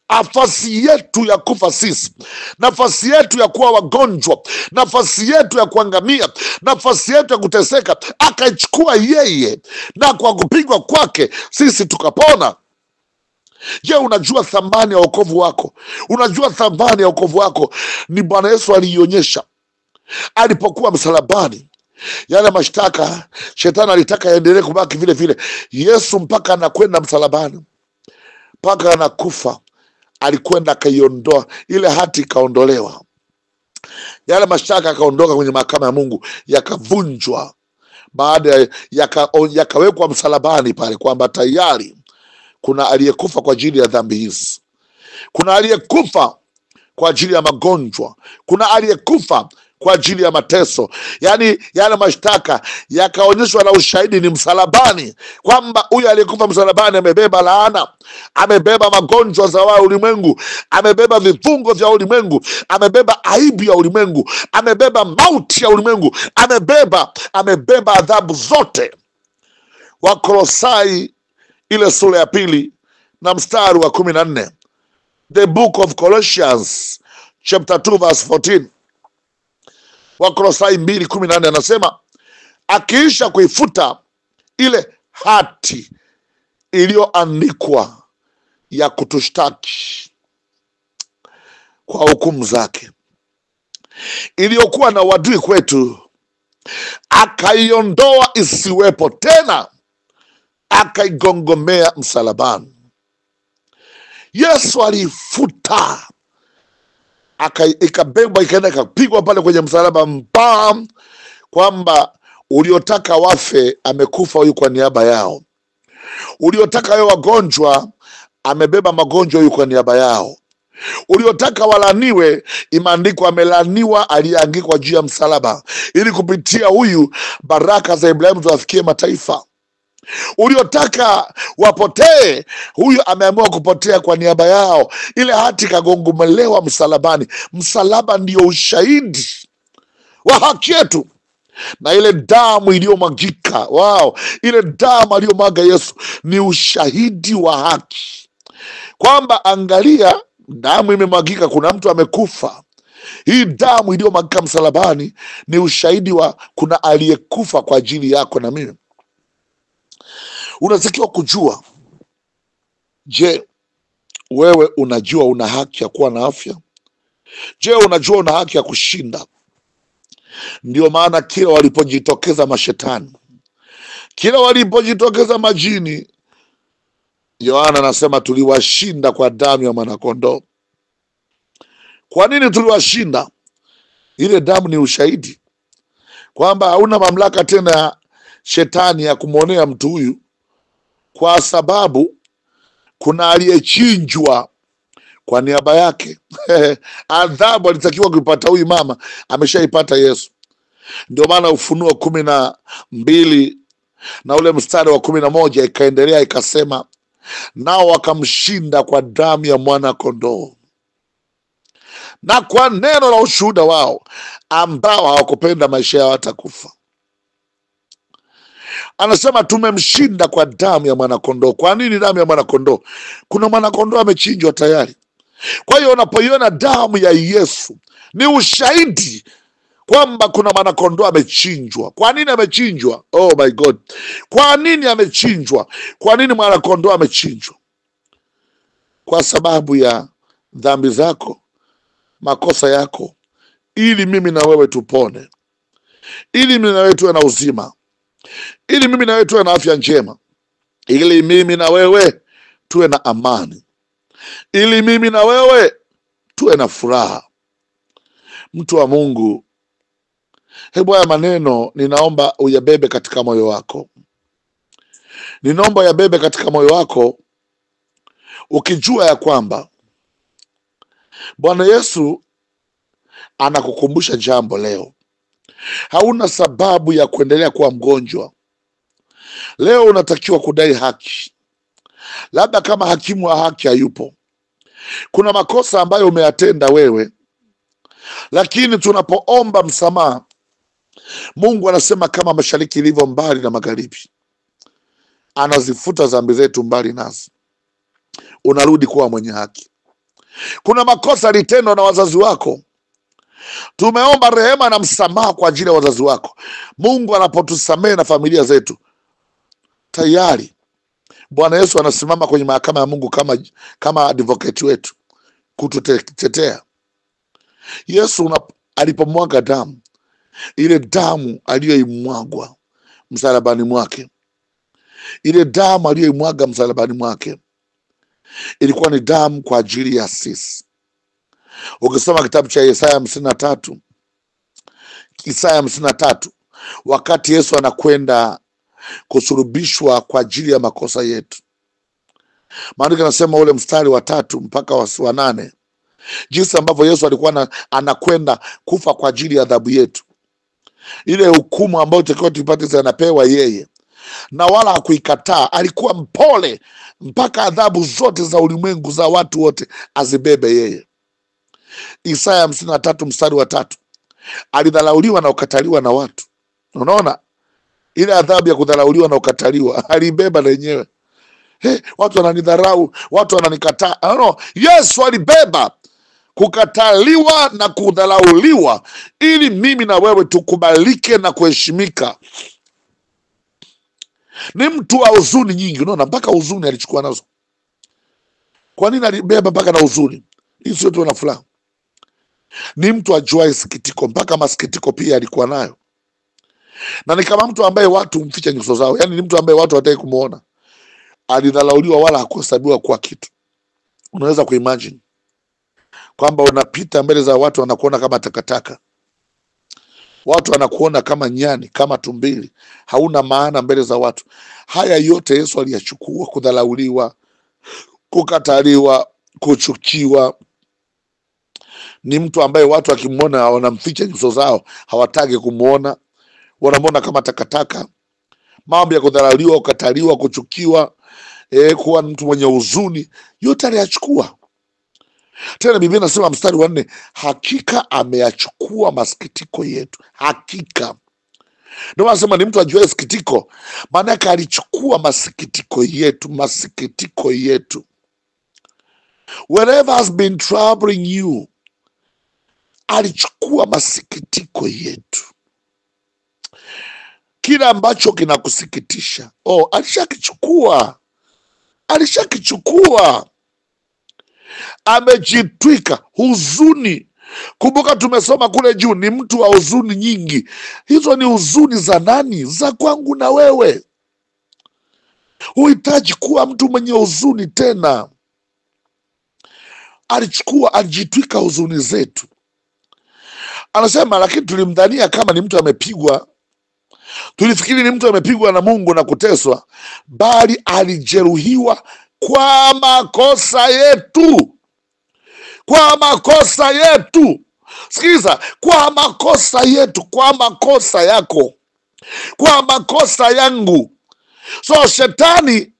nafasi yetu ya kufa sisi, nafasi yetu ya kuwa wagonjwa, nafasi yetu ya kuangamia, nafasi yetu ya kuteseka, akaichukua yeye, na kwa kupigwa kwake sisi tukapona. Je, unajua thamani ya wokovu wako? Unajua thamani ya wokovu wako? Ni Bwana Yesu aliionyesha alipokuwa msalabani. Yale mashtaka shetani alitaka yaendelee kubaki vile vile. Yesu mpaka anakwenda msalabani, mpaka anakufa, alikwenda akaiondoa ile hati, ikaondolewa. Yale mashtaka yakaondoka kwenye mahakama ya Mungu, yakavunjwa. Baada yakawekwa msalabani pale, kwamba tayari kuna aliyekufa kwa ajili ya dhambi hizi, kuna aliyekufa kwa ajili ya magonjwa, kuna aliyekufa kwa ajili ya mateso. Yani yale mashtaka yakaonyeshwa na ushahidi ni msalabani, kwamba huyu aliyekufa msalabani amebeba laana, amebeba magonjwa za ulimwengu, amebeba vifungo vya ulimwengu, amebeba aibu ya ulimwengu, amebeba mauti ya ulimwengu, amebeba adhabu zote. Wakolosai ile sura ya 2 na mstari wa 14, the book of Colossians chapter 2 verse 14. Wakolosai 2:14 anasema, akiisha kuifuta ile hati iliyoandikwa ya kutushtaki kwa hukumu zake, iliyokuwa na uadui kwetu, akaiondoa isiwepo tena, akaigongomea msalabani. Yesu alifuta, ikabebwa, ikaenda ikapigwa pale kwenye msalaba, mpam, kwamba uliotaka wafe amekufa huyu kwa niaba yao, uliotaka wewe wagonjwa amebeba magonjwa huyu kwa niaba yao, uliotaka walaniwe, imeandikwa amelaniwa aliyeangikwa juu ya msalaba, ili kupitia huyu baraka za Ibrahimu ziwafikie mataifa. Uliotaka wapotee, huyu ameamua kupotea kwa niaba yao. Ile hati kagongomelewa msalabani. Msalaba ndio ushahidi wa haki yetu, na ile damu iliyomwagika, ile damu aliyomwaga Yesu ni ushahidi wa haki, kwamba angalia, damu imemwagika, kuna mtu amekufa. Hii damu iliyomwagika msalabani ni ushahidi wa kuna aliyekufa kwa ajili yako na mimi. Unatakiwa kujua, je, wewe unajua una haki ya kuwa na afya? Je, unajua una haki ya kushinda? Ndio maana kila walipojitokeza mashetani, kila walipojitokeza majini, Yohana anasema tuliwashinda kwa damu ya mwanakondoo. Kwa nini tuliwashinda? Ile damu ni ushahidi kwamba hauna mamlaka tena shetani ya kumwonea mtu huyu, kwa sababu kuna aliyechinjwa kwa niaba yake. Adhabu alitakiwa kuipata huyu mama, ameshaipata Yesu. Ndio maana Ufunuo 12 na ule mstari wa 11 ikaendelea ikasema, nao wakamshinda kwa damu ya mwana kondoo na kwa neno la ushuhuda wao, ambao hawakupenda maisha yao hata kufa. Anasema tumemshinda kwa damu ya mwanakondoo. Kwa nini damu ya mwanakondoo? Kuna mwanakondoo amechinjwa tayari. Kwa hiyo unapoiona damu ya Yesu ni ushahidi kwamba kuna mwanakondoo amechinjwa. Kwa nini amechinjwa? Oh my God. Kwa nini amechinjwa? Kwa nini mwanakondoo amechinjwa? Kwa sababu ya dhambi zako, makosa yako, ili mimi na wewe tupone, ili mimi na wewe tuwe na uzima, ili mimi na wewe tuwe na afya njema, ili mimi na wewe tuwe na amani, ili mimi na wewe tuwe na furaha. Mtu wa Mungu, hebu haya maneno ninaomba uyabebe katika moyo wako. Ninaomba uyabebe katika moyo wako ukijua ya kwamba Bwana Yesu anakukumbusha jambo leo. Hauna sababu ya kuendelea kuwa mgonjwa. Leo unatakiwa kudai haki. Labda kama hakimu wa haki hayupo, kuna makosa ambayo umeyatenda wewe, lakini tunapoomba msamaha, Mungu anasema kama mashariki ilivyo mbali na magharibi, anazifuta dhambi zetu mbali nasi, unarudi kuwa mwenye haki. Kuna makosa litendwa na wazazi wako, tumeomba rehema na msamaha kwa ajili ya wazazi wako. Mungu anapotusamehe na familia zetu, tayari Bwana Yesu anasimama kwenye mahakama ya Mungu kama advocate wetu kututetea. Yesu alipomwaga damu, ile damu aliyoimwagwa msalabani mwake, ile damu aliyoimwaga msalabani mwake ilikuwa ni damu kwa ajili ya sisi. Ukisoma kitabu cha Isaya 53, wakati Yesu anakwenda kusulubishwa kwa ajili ya makosa yetu, maandiko yanasema ule mstari wa 3 mpaka wa 8, jinsi ambavyo Yesu alikuwa anakwenda kufa kwa ajili ya adhabu yetu. Ile hukumu ambayo tulikuwa tupate anapewa yeye, na wala hakuikataa. Alikuwa mpole mpaka adhabu zote za ulimwengu za watu wote azibebe yeye. Isaya 53 mstari wa 3, alidharauliwa na ukataliwa na watu. Unaona ile adhabu ya kudharauliwa na ukataliwa alibeba na yenyewe. Watu wananidharau, watu wananikataa. No, Yesu alibeba kukataliwa na kudharauliwa ili mimi na wewe tukubalike na kuheshimika. Ni mtu wa huzuni nyingi, unaona, mpaka huzuni alichukua nazo. Kwa nini alibeba mpaka na huzuni? Hii sio tu na furaha. Ni mtu ajuaye sikitiko, mpaka masikitiko pia alikuwa nayo. Na ni kama mtu ambaye watu mficha nyuso zao, yani ni mtu ambaye watu wataki kumuona. Alidharauliwa wala hakuhesabiwa kwa kitu. Unaweza kuimagine kwamba unapita mbele za watu, wanakuona kama takataka, watu wanakuona kama nyani, kama tumbili, hauna maana mbele za watu. Haya yote Yesu aliyachukua: kudharauliwa, kukataliwa, kuchukiwa. Ni mtu ambaye watu wakimwona wanamficha nyuso zao, hawataki kumuona, wanamwona kama takataka. Mambo ya kudharauliwa, kukataliwa, kuchukiwa, kuwa mtu mwenye huzuni, yote aliyachukua. Tena Biblia inasema mstari wa 4, hakika ameyachukua masikitiko yetu. Hakika. Ndio anasema ni mtu ajuaye sikitiko, maana yake alichukua masikitiko yetu, masikitiko yetu. Whatever has been troubling you, alichukua masikitiko yetu. Kila ambacho kinakusikitisha, alishakichukua. Alishakichukua. Amejitwika huzuni. Kumbuka tumesoma kule juu, ni mtu wa huzuni nyingi. Hizo ni huzuni za nani? Za kwangu na wewe. Huhitaji kuwa mtu mwenye huzuni tena. Alichukua, alijitwika huzuni zetu. Anasema lakini tulimdhania kama ni mtu amepigwa, tulifikiri ni mtu amepigwa na Mungu na kuteswa, bali alijeruhiwa kwa makosa yetu. Kwa makosa yetu. Sikiza, kwa makosa yetu, kwa makosa yako, kwa makosa yangu. So shetani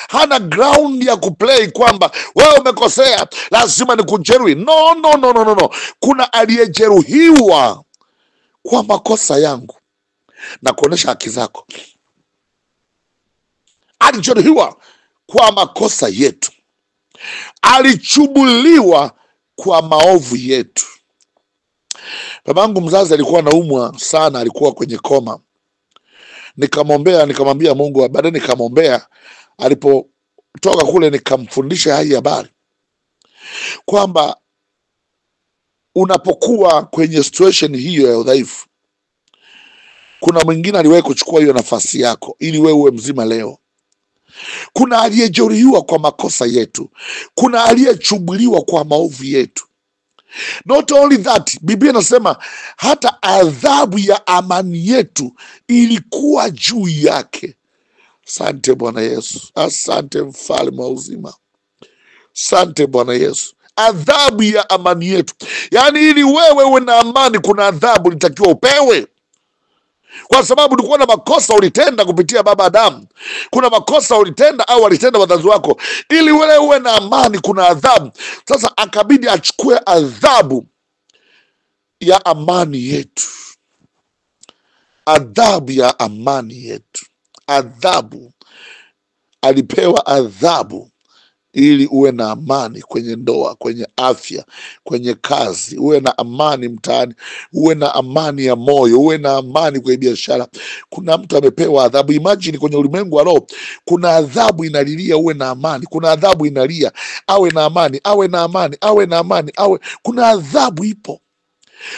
hana ground ya kuplay kwamba wewe umekosea, lazima nikujeruhi. No. Kuna aliyejeruhiwa kwa makosa yangu na kuonesha haki zako. alijeruhiwa kwa makosa yetu, alichubuliwa kwa maovu yetu. Babangu mzazi alikuwa anaumwa sana, alikuwa kwenye koma. Nikamwombea, nikamwambia Mungu, baadaye nikamwombea. Alipotoka kule nikamfundisha hii habari kwamba unapokuwa kwenye situation hiyo ya udhaifu, kuna mwingine aliwahi kuchukua hiyo nafasi yako ili wewe uwe mzima leo. Kuna aliyejeruhiwa kwa makosa yetu, kuna aliyechubuliwa kwa maovu yetu. Not only that, Biblia inasema hata adhabu ya amani yetu ilikuwa juu yake. Asante Bwana Yesu, asante mfalme wa uzima, asante Bwana Yesu. Adhabu ya amani yetu, yaani ili wewe uwe na amani, kuna adhabu litakiwa upewe, kwa sababu ulikuwa na makosa ulitenda kupitia baba Adamu. Kuna makosa ulitenda au walitenda wazazi wako, ili wewe uwe na amani kuna adhabu. Sasa akabidi achukue adhabu ya amani yetu, adhabu ya amani yetu. Adhabu, alipewa adhabu ili uwe na amani kwenye ndoa, kwenye afya, kwenye kazi, uwe na amani mtaani, uwe na amani ya moyo, uwe na amani kwenye biashara. Kuna mtu amepewa adhabu. Imagine kwenye ulimwengu wa roho kuna adhabu inalilia uwe na amani, kuna adhabu inalia awe na amani, awe na amani, awe na amani, kuna adhabu ipo.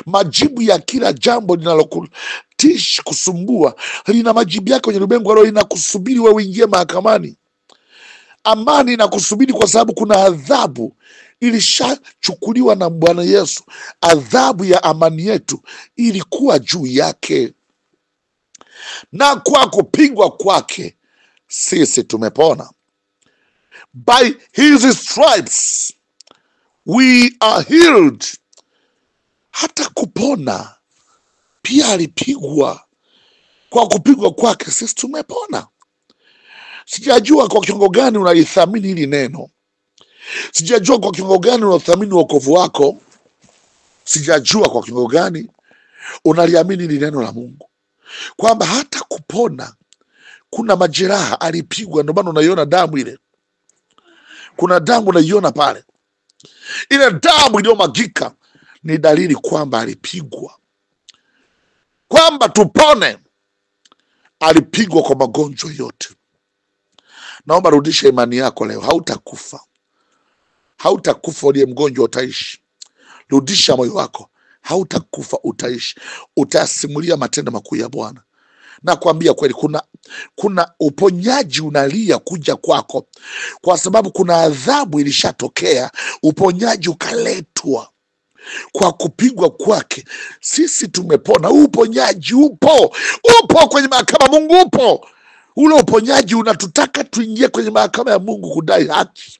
Majibu ya kila jambo linalokutisha kusumbua lina majibu yake kwenye ulimwengu wa roho, inakusubiri wewe uingie mahakamani. Amani inakusubiri kwa sababu kuna adhabu ilishachukuliwa na Bwana Yesu. Adhabu ya amani yetu ilikuwa juu yake, na kwa kupigwa kwake sisi tumepona. By his stripes we are healed. Hata kupona pia alipigwa. Kwa kupigwa kwake sisi tumepona. Sijajua kwa kiwango gani unalithamini hili neno. Sijajua kwa kiwango gani unathamini wokovu wako. Sijajua kwa kiwango gani unaliamini hili neno la Mungu, kwamba hata kupona kuna majeraha alipigwa. Ndio maana unaiona damu ile, kuna damu unaiona pale. Ile damu iliyomwagika ni dalili kwamba alipigwa, kwamba tupone. Alipigwa kwa magonjwa yote. Naomba rudisha imani yako leo. Hautakufa, hautakufa. Uliye mgonjwa utaishi. Rudisha moyo wako, hautakufa, utaishi. Utasimulia matendo makuu ya Bwana. Na kuambia kweli, kuna uponyaji unalia kuja kwako, kwa sababu kuna adhabu ilishatokea, uponyaji ukaletwa. Kwa kupigwa kwake sisi tumepona. Uponyaji upo kwenye mahakama. Mungu upo. Ule uponyaji unatutaka tuingie kwenye mahakama ya Mungu kudai haki.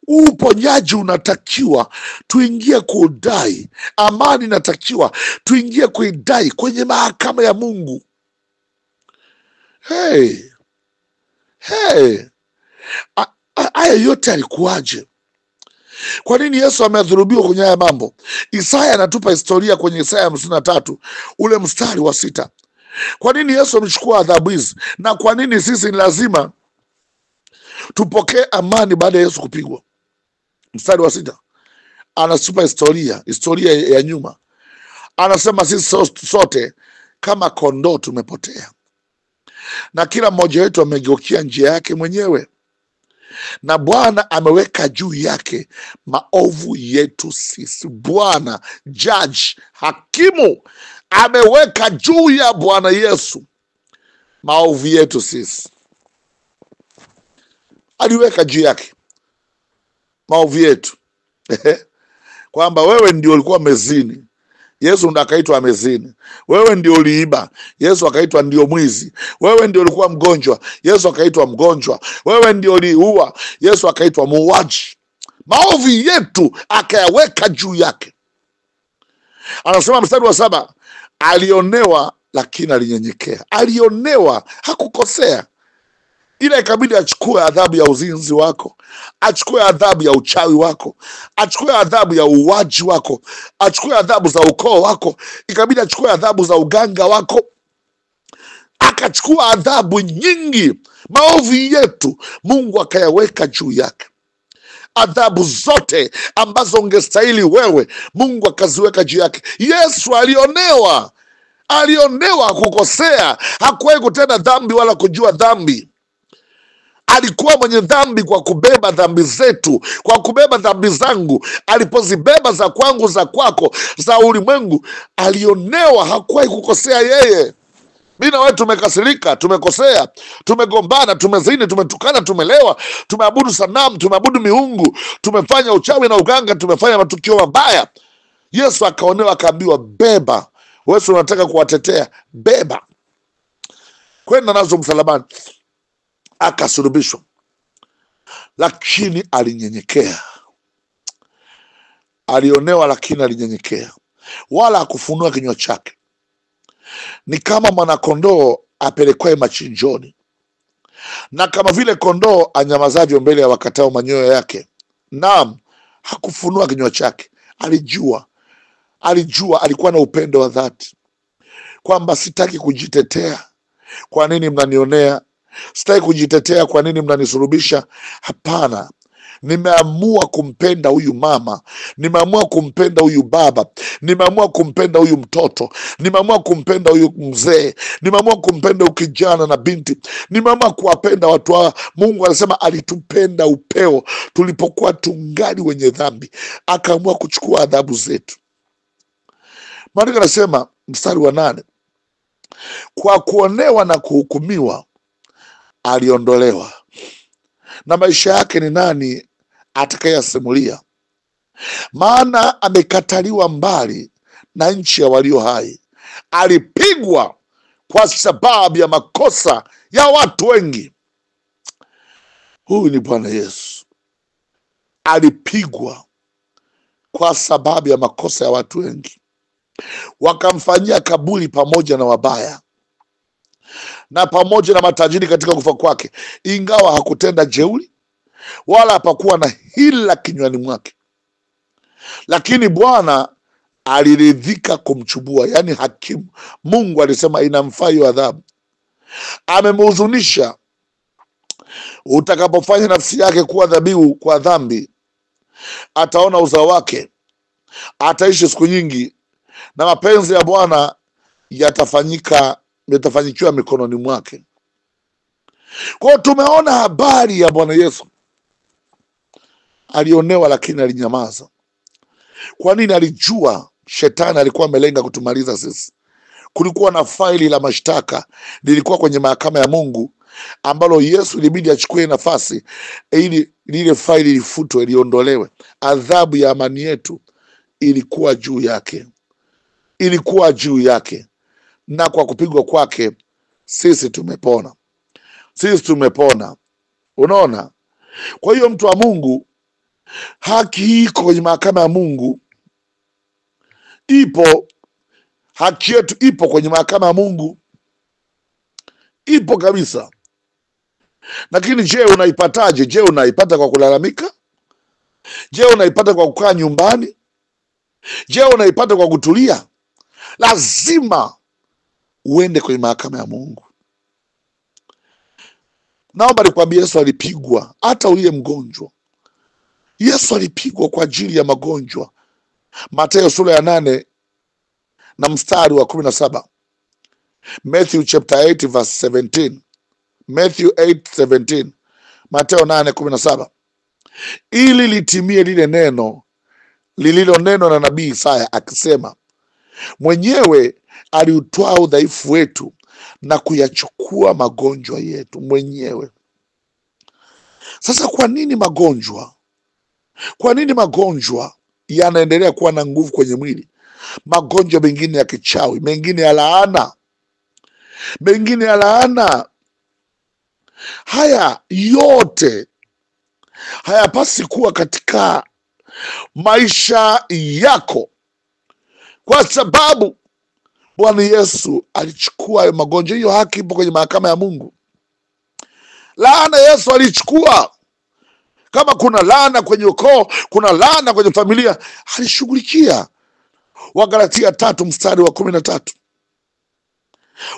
Uponyaji unatakiwa tuingie kudai amani, inatakiwa tuingie kuidai kwenye mahakama ya Mungu. Haya yote alikuwaje? Kwa nini Yesu amedhulubiwa kwenye haya mambo? Isaya anatupa historia kwenye Isaya 53 ule mstari wa 6. Kwa nini Yesu amechukua adhabu hizi, na kwa nini sisi ni lazima tupokee amani baada ya Yesu kupigwa? Mstari wa 6 anatupa historia ya nyuma. Anasema sisi sote kama kondoo tumepotea, na kila mmoja wetu amegeukia njia yake mwenyewe, na Bwana ameweka juu yake maovu yetu sisi. Bwana judge, hakimu, ameweka juu ya Bwana Yesu maovu yetu sisi. Aliweka juu yake maovu yetu. Kwamba wewe ndio ulikuwa mezini, Yesu ndo akaitwa amezini. Wewe ndio uliiba, Yesu akaitwa ndio mwizi. Wewe ndio ulikuwa mgonjwa, Yesu akaitwa mgonjwa. Wewe ndio uliua, Yesu akaitwa muuaji. Maovu yetu akayaweka juu yake. Anasema mstari wa 7, alionewa lakini alinyenyekea. Alionewa, hakukosea. Ila ikabidi achukue adhabu ya uzinzi wako, achukue adhabu ya uchawi wako, achukue adhabu ya uuaji wako, achukue adhabu za ukoo wako, ikabidi achukue adhabu za uganga wako. akachukua adhabu nyingi. Maovu yetu Mungu akayaweka juu yake. Adhabu zote ambazo ungestahili wewe, Mungu akaziweka juu yake. Yesu alionewa kukosea, hakuwahi kutenda dhambi wala kujua dhambi. Alikuwa mwenye dhambi kwa kubeba dhambi zetu, kwa kubeba dhambi zangu. Alipozibeba za kwangu, za kwako, za ulimwengu, alionewa. Hakuwahi kukosea yeye. Mimi na wewe tumekasirika, tumekosea, tumegombana, tumezini, tumetukana, tumelewa, tumeabudu sanamu, tumeabudu miungu, tumefanya uchawi na uganga, tumefanya matukio mabaya. Yesu akaonewa, akaambiwa beba. Wewe unataka kuwatetea, beba, kwenda nazo msalabani. Akasulubishwa, lakini alinyenyekea. Alionewa, lakini alinyenyekea, wala hakufunua kinywa chake. Ni kama mwanakondoo apelekwaye machinjoni, na kama vile kondoo anyamazavyo mbele ya wakatao manyoya yake. Naam, hakufunua kinywa chake. Alijua, alikuwa na upendo wa dhati, kwamba sitaki kujitetea, kwa nini mnanionea? Sitaki kujitetea, kwa nini mnanisulubisha? Hapana, nimeamua kumpenda huyu mama, nimeamua kumpenda huyu baba, nimeamua kumpenda huyu mtoto, nimeamua kumpenda huyu mzee, nimeamua kumpenda huyu kijana na binti, nimeamua kuwapenda watu hawa. Mungu anasema alitupenda upeo tulipokuwa tungali wenye dhambi, akaamua kuchukua adhabu zetu. Maandiko anasema mstari wa 8, kwa kuonewa na kuhukumiwa aliondolewa, na maisha yake ni nani atakayasimulia? Maana amekataliwa mbali na nchi ya walio hai, alipigwa kwa sababu ya makosa ya watu wengi. Huyu ni Bwana Yesu. Alipigwa kwa sababu ya makosa ya watu wengi, wakamfanyia kaburi pamoja na wabaya na pamoja na matajiri katika kufa kwake, ingawa hakutenda jeuri wala hapakuwa na hila kinywani mwake. Lakini Bwana aliridhika kumchubua, yani hakimu. Mungu alisema inamfaa hiyo adhabu, amemhuzunisha. Utakapofanya nafsi yake kuwa dhabihu kwa dhambi, ataona uzao wake, ataishi siku nyingi, na mapenzi ya Bwana yatafanyikiwa mikononi mwake. Kwa hiyo tumeona habari ya Bwana Yesu. Alionewa, lakini alinyamaza. Kwa nini? Alijua shetani alikuwa amelenga kutumaliza sisi. Kulikuwa na faili la mashtaka lilikuwa kwenye mahakama ya Mungu, ambalo Yesu ilibidi achukue nafasi ili lile faili lifutwe, liondolewe. Adhabu ya amani yetu ilikuwa juu yake, na kwa kupigwa kwake sisi tumepona. Unaona? Kwa hiyo mtu wa Mungu, haki iko kwenye mahakama ya Mungu. Haki yetu ipo kwenye mahakama ya Mungu, ipo kabisa. Lakini je, unaipataje? Je, unaipata kwa kulalamika? Je, unaipata kwa kukaa nyumbani? Je, unaipata kwa kutulia? Lazima uende kwenye mahakama ya Mungu. Naomba nikwambie, Yesu alipigwa. Hata uliye mgonjwa, Yesu alipigwa kwa ajili ya magonjwa. Mathayo sura ya 8 na mstari wa 17. Matthew chapter 8 verse 17. Matthew 8:17. Mathayo 8:17. Ili litimie lile neno lililonenwa na nabii Isaya akisema, mwenyewe aliutwaa udhaifu wetu na kuyachukua magonjwa yetu mwenyewe. Sasa kwa nini magonjwa? Kwa nini magonjwa yanaendelea kuwa na nguvu kwenye mwili? Magonjwa mengine ya kichawi, mengine ya laana. Haya yote hayapasi kuwa katika maisha yako, kwa sababu Bwana Yesu alichukua hayo magonjwa. Hiyo haki ipo kwenye mahakama ya Mungu. Laana Yesu alichukua. Kama kuna laana kwenye ukoo, kuna laana kwenye familia, alishughulikia. Wagalatia 3 mstari wa 13.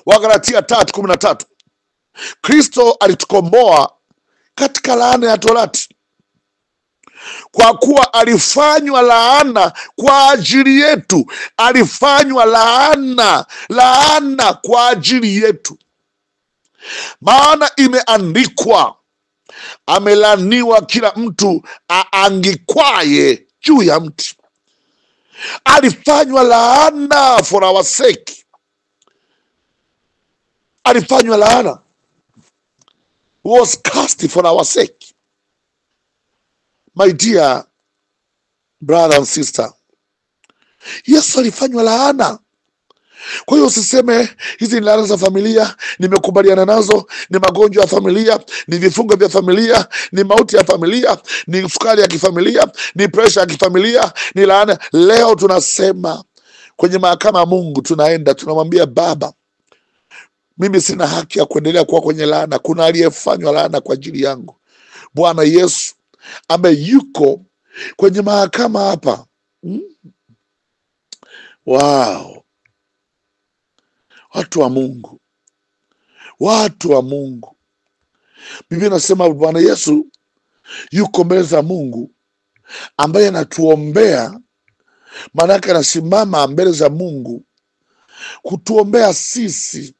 Wagalatia 3:13. Kristo alitukomboa katika laana ya torati, kwa kuwa alifanywa laana kwa ajili yetu. Alifanywa laana kwa ajili yetu. Maana imeandikwa, amelaniwa kila mtu aangikwaye juu ya mti. Alifanywa laana for our sake. Alifanywa laana, was cast for our sake. My dear brother and sister, Yesu alifanywa laana. Kwa hiyo usiseme hizi ni laana za familia, nimekubaliana nazo, ni magonjwa ya familia, ni vifungo vya familia, ni mauti ya familia, ni sukari ya kifamilia, ni presha ya kifamilia, ni laana. Leo tunasema kwenye mahakama ya Mungu, tunaenda tunamwambia Baba, mimi sina haki ya kuendelea kuwa kwenye laana. Kuna aliyefanywa laana kwa ajili yangu, Bwana Yesu, ambaye yuko kwenye mahakama hapa. Wow. Watu wa Mungu, watu wa Mungu, Biblia inasema Bwana Yesu yuko mbele za Mungu, ambaye anatuombea. Maanake anasimama mbele za Mungu kutuombea sisi.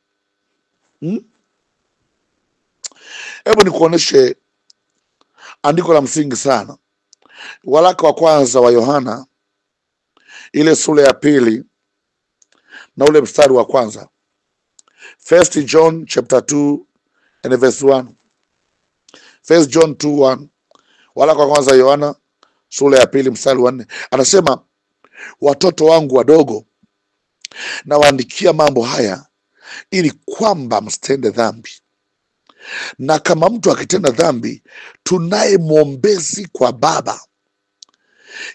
Hebu nikuoneshe andiko la msingi sana. Waraka wa kwanza wa Yohana, ile sura ya 2 na ule mstari wa kwanza. 1 John chapter 2 and verse 1. 1 John 2:1. Waraka wa kwanza Yohana sura ya 2 mstari wa 4. Anasema, watoto wangu wadogo, nawaandikia mambo haya ili kwamba msitende dhambi. Na kama mtu akitenda dhambi, tunaye mwombezi kwa Baba,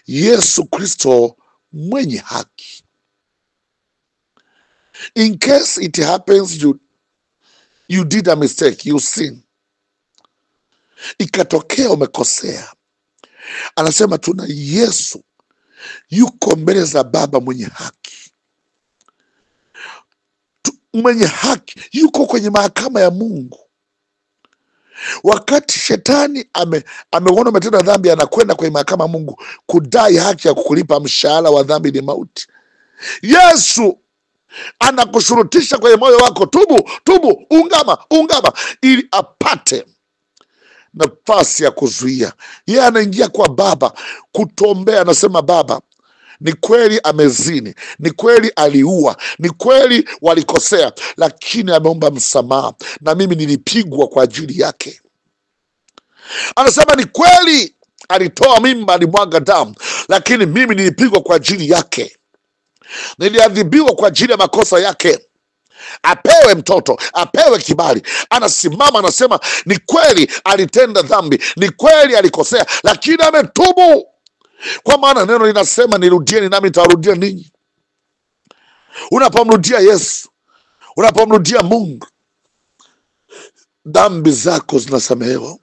Yesu Kristo mwenye haki. In case it happens you did a mistake, you sin, ikatokea umekosea, anasema tuna Yesu yuko mbele za Baba mwenye haki. Mwenye haki yuko kwenye mahakama ya Mungu. Wakati shetani ameona umetenda dhambi, anakwenda kwenye mahakama ya Mungu kudai haki ya kukulipa. Mshahara wa dhambi ni mauti. Yesu anakushurutisha kwenye moyo wako, tubu, ungama, ili apate nafasi ya kuzuia. Yeye anaingia kwa Baba kutombea, anasema, Baba, ni kweli amezini, ni kweli aliua, ni kweli walikosea, lakini ameomba msamaha, na mimi nilipigwa kwa ajili yake. Anasema ni kweli alitoa mimba, alimwaga damu, lakini mimi nilipigwa kwa ajili yake, niliadhibiwa kwa ajili ya makosa yake. Apewe mtoto, apewe kibali. Anasimama anasema, ni kweli alitenda dhambi, ni kweli alikosea, lakini ametubu. Kwa maana neno linasema, nirudieni nami nitawarudia ninyi. Unapomrudia Yesu, unapomrudia Mungu, dhambi zako zinasamehewa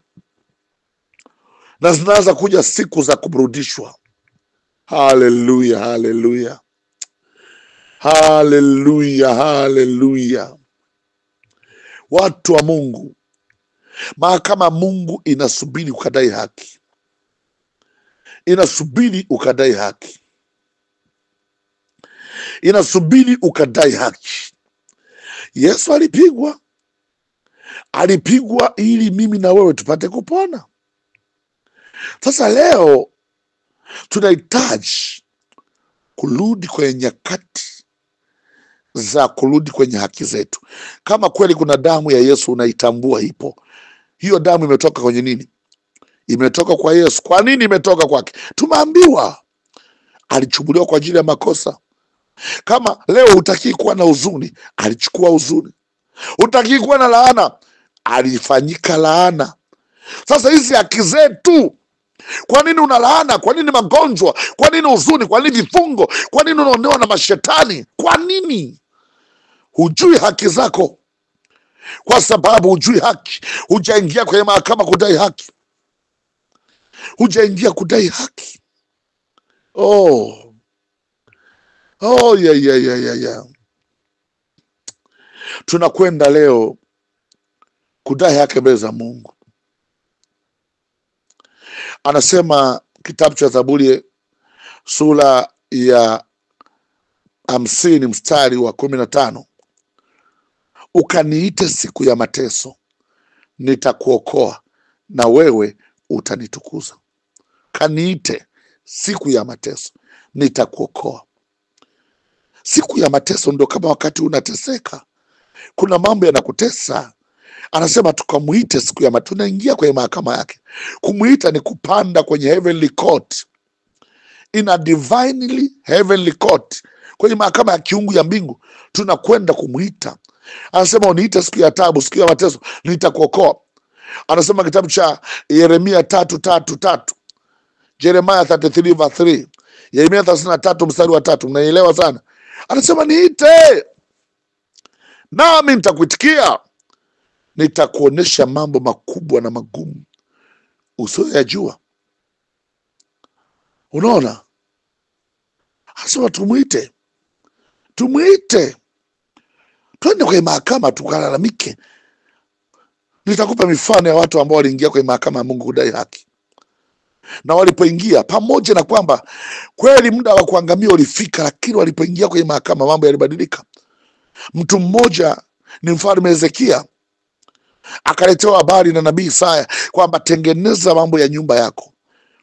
na zinaanza kuja siku za kuburudishwa. Haleluya, haleluya, haleluya, haleluya. Watu wa Mungu, mahakama Mungu inasubiri ukadai haki, inasubiri ukadai haki, inasubiri ukadai haki. Yesu alipigwa ili mimi na wewe tupate kupona. Sasa leo tunahitaji kurudi kwenye nyakati za kurudi kwenye haki zetu. Kama kweli kuna damu ya Yesu unaitambua ipo, hiyo damu imetoka kwenye nini? Imetoka kwa Yesu. Kwa nini imetoka kwake? Tumeambiwa alichubuliwa kwa ajili ya makosa. Kama leo hutaki kuwa na huzuni, alichukua huzuni. Hutaki kuwa na laana, alifanyika laana. Sasa hizi haki zetu. Kwa nini una laana? Kwa nini magonjwa? Kwa nini huzuni? Kwa nini vifungo? Kwa nini unaonewa na mashetani? Kwa nini? Hujui haki zako. Kwa sababu hujui haki, hujaingia kwenye mahakama kudai haki, hujaingia kudai haki. Yeah. Tunakwenda leo kudai haki mbele za Mungu. Anasema kitabu cha Zaburi sura ya 50 mstari wa 15, ukaniite siku ya mateso, nitakuokoa na wewe utanitukuza. Kaniite siku ya mateso, nitakuokoa. Siku ya mateso ndio kama wakati unateseka, kuna mambo yanakutesa. Anasema tukamuite siku ya mateso. Tunaingia kwenye mahakama yake. Kumuita ni kupanda kwenye heavenly court, in a divinely heavenly court, kwenye mahakama ya kiungu ya mbingu. Tunakwenda kumuita. Anasema uniite siku ya taabu, siku ya mateso, nitakuokoa. Anasema kitabu cha Yeremia 3:3, Jeremiah 33:3, Yeremia 33 mstari wa 3. Mnaelewa sana. Anasema niite nami nitakuitikia, nitakuonesha mambo makubwa na magumu usiyoyajua. Unaona? Anasema tumuite. Twende kwenye mahakama tukalalamike. Nitakupa mifano ya watu ambao waliingia kwenye mahakama ya Mungu kudai haki. Na walipoingia, pamoja na kwamba kweli muda wa kuangamia ulifika, lakini walipoingia kwenye mahakama mambo yalibadilika. Mtu mmoja ni mfalme Hezekia, akaletewa habari na nabii Isaya kwamba tengeneza mambo ya nyumba yako,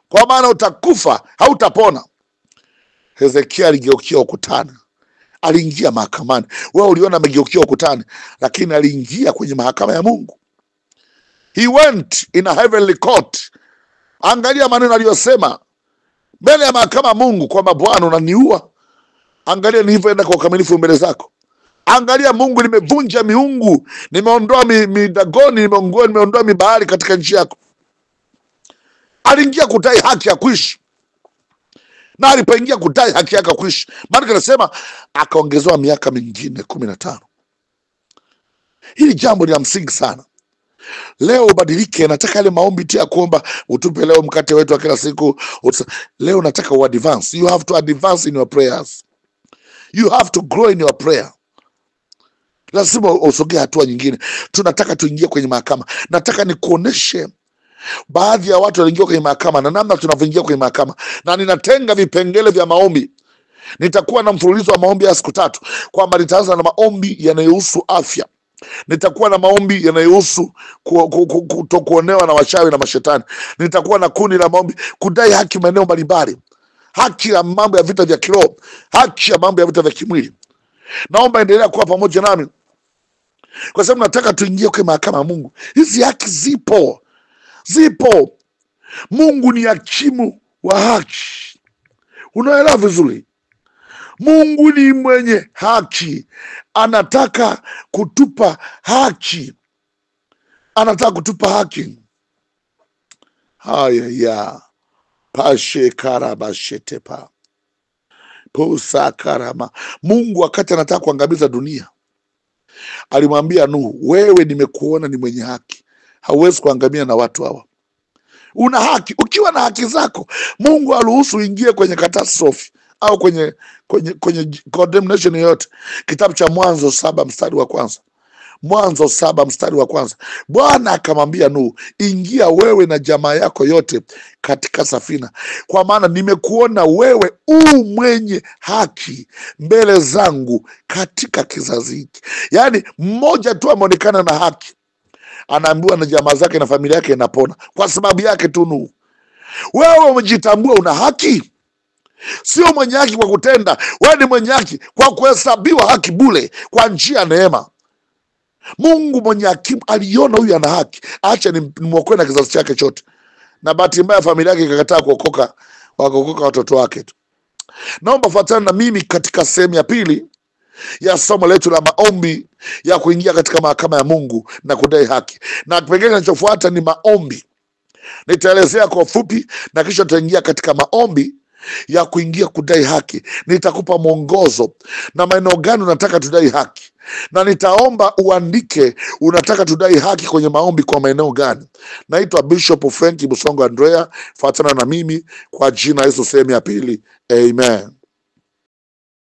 kwa maana utakufa, hautapona. Hezekia aligeukia ukutani. Aliingia mahakamani. Wewe uliona amegeukia ukutani, lakini aliingia kwenye mahakama ya Mungu. He went in a heavenly court. Angalia maneno aliyosema mbele ya mahakama ya Mungu kwamba Bwana unaniua. Angalia nilivyoenda kwa ukamilifu mbele zako. Angalia Mungu, nimevunja miungu, nimeondoa midagoni, nimeondoa mibahari katika nchi yako. Aliingia kudai haki ya kuishi. Na alipoingia kudai haki yake kuishi, maana anasema akaongezewa miaka mingine 15. Hili jambo ni la msingi sana. Leo ubadilike. Nataka yale maombi tia kuomba utupe leo mkate wetu wa kila siku. Leo nataka u advance. You have to advance in your prayers. You have to grow in your prayer. Lazima usogee hatua nyingine. Tunataka tuingie kwenye mahakama. Nataka nikuoneshe baadhi ya watu waliingia kwenye mahakama na namna tunavyoingia kwenye mahakama. Na ninatenga vipengele vya maombi. Nitakuwa na mfululizo wa maombi ya siku 3, kwamba nitaanza na maombi yanayohusu afya. Nitakuwa na maombi yanayohusu kutokuonewa na wachawi na mashetani. Nitakuwa na kundi la maombi kudai haki maeneo mbalimbali. Haki ya mambo ya vita vya kiroho, haki ya mambo ya vita vya kimwili. Naomba endelea kuwa pamoja nami, kwa sababu nataka tuingie kwenye mahakama ya Mungu. Hizi haki zipo. Mungu ni hakimu wa haki. Unaelewa vizuri? Mungu ni mwenye haki. Anataka kutupa haki. Haya ya pashe karabashetepa posa karama. Mungu wakati anataka kuangamiza dunia alimwambia Nuhu, wewe nimekuona ni mwenye haki, hauwezi kuangamia na watu hawa. Una haki. Ukiwa na haki zako, Mungu aruhusu uingie kwenye catastrophe au kwenye condemnation yote. Kitabu cha Mwanzo 7 mstari wa kwanza. Mwanzo 7 mstari wa kwanza. Bwana akamwambia Nuhu, ingia wewe na jamaa yako yote katika safina, kwa maana nimekuona wewe mwenye haki mbele zangu katika kizazi hiki. Yaani mmoja tu ameonekana na haki, anaambiwa na jamaa zake na familia yake inapona kwa sababu yake tu Nuhu. Wewe umejitambua una haki. Sio mwenye haki kwa kutenda, wewe ni mwenye haki kwa kuhesabiwa haki bure kwa njia ya neema. Mungu mwenye hakimu aliona huyu ana haki, acha nimwokoe na kizazi chake chote. Na bahati mbaya familia yake ikakataa kuokoka, wakaokoka watoto wake tu. Naomba fuatana na mimi katika sehemu ya pili ya somo letu la maombi ya kuingia katika mahakama ya Mungu na kudai haki. Na kipengele kinachofuata ni maombi. Nitaelezea kwa ufupi na kisha tutaingia katika maombi ya kuingia kudai haki. Nitakupa mwongozo na maeneo gani unataka tudai haki, na nitaomba uandike unataka tudai haki kwenye maombi kwa maeneo gani. Naitwa Bishop Frank Busongo Andrea. Fuatana na mimi kwa jina Yesu, sehemu ya pili. Amen.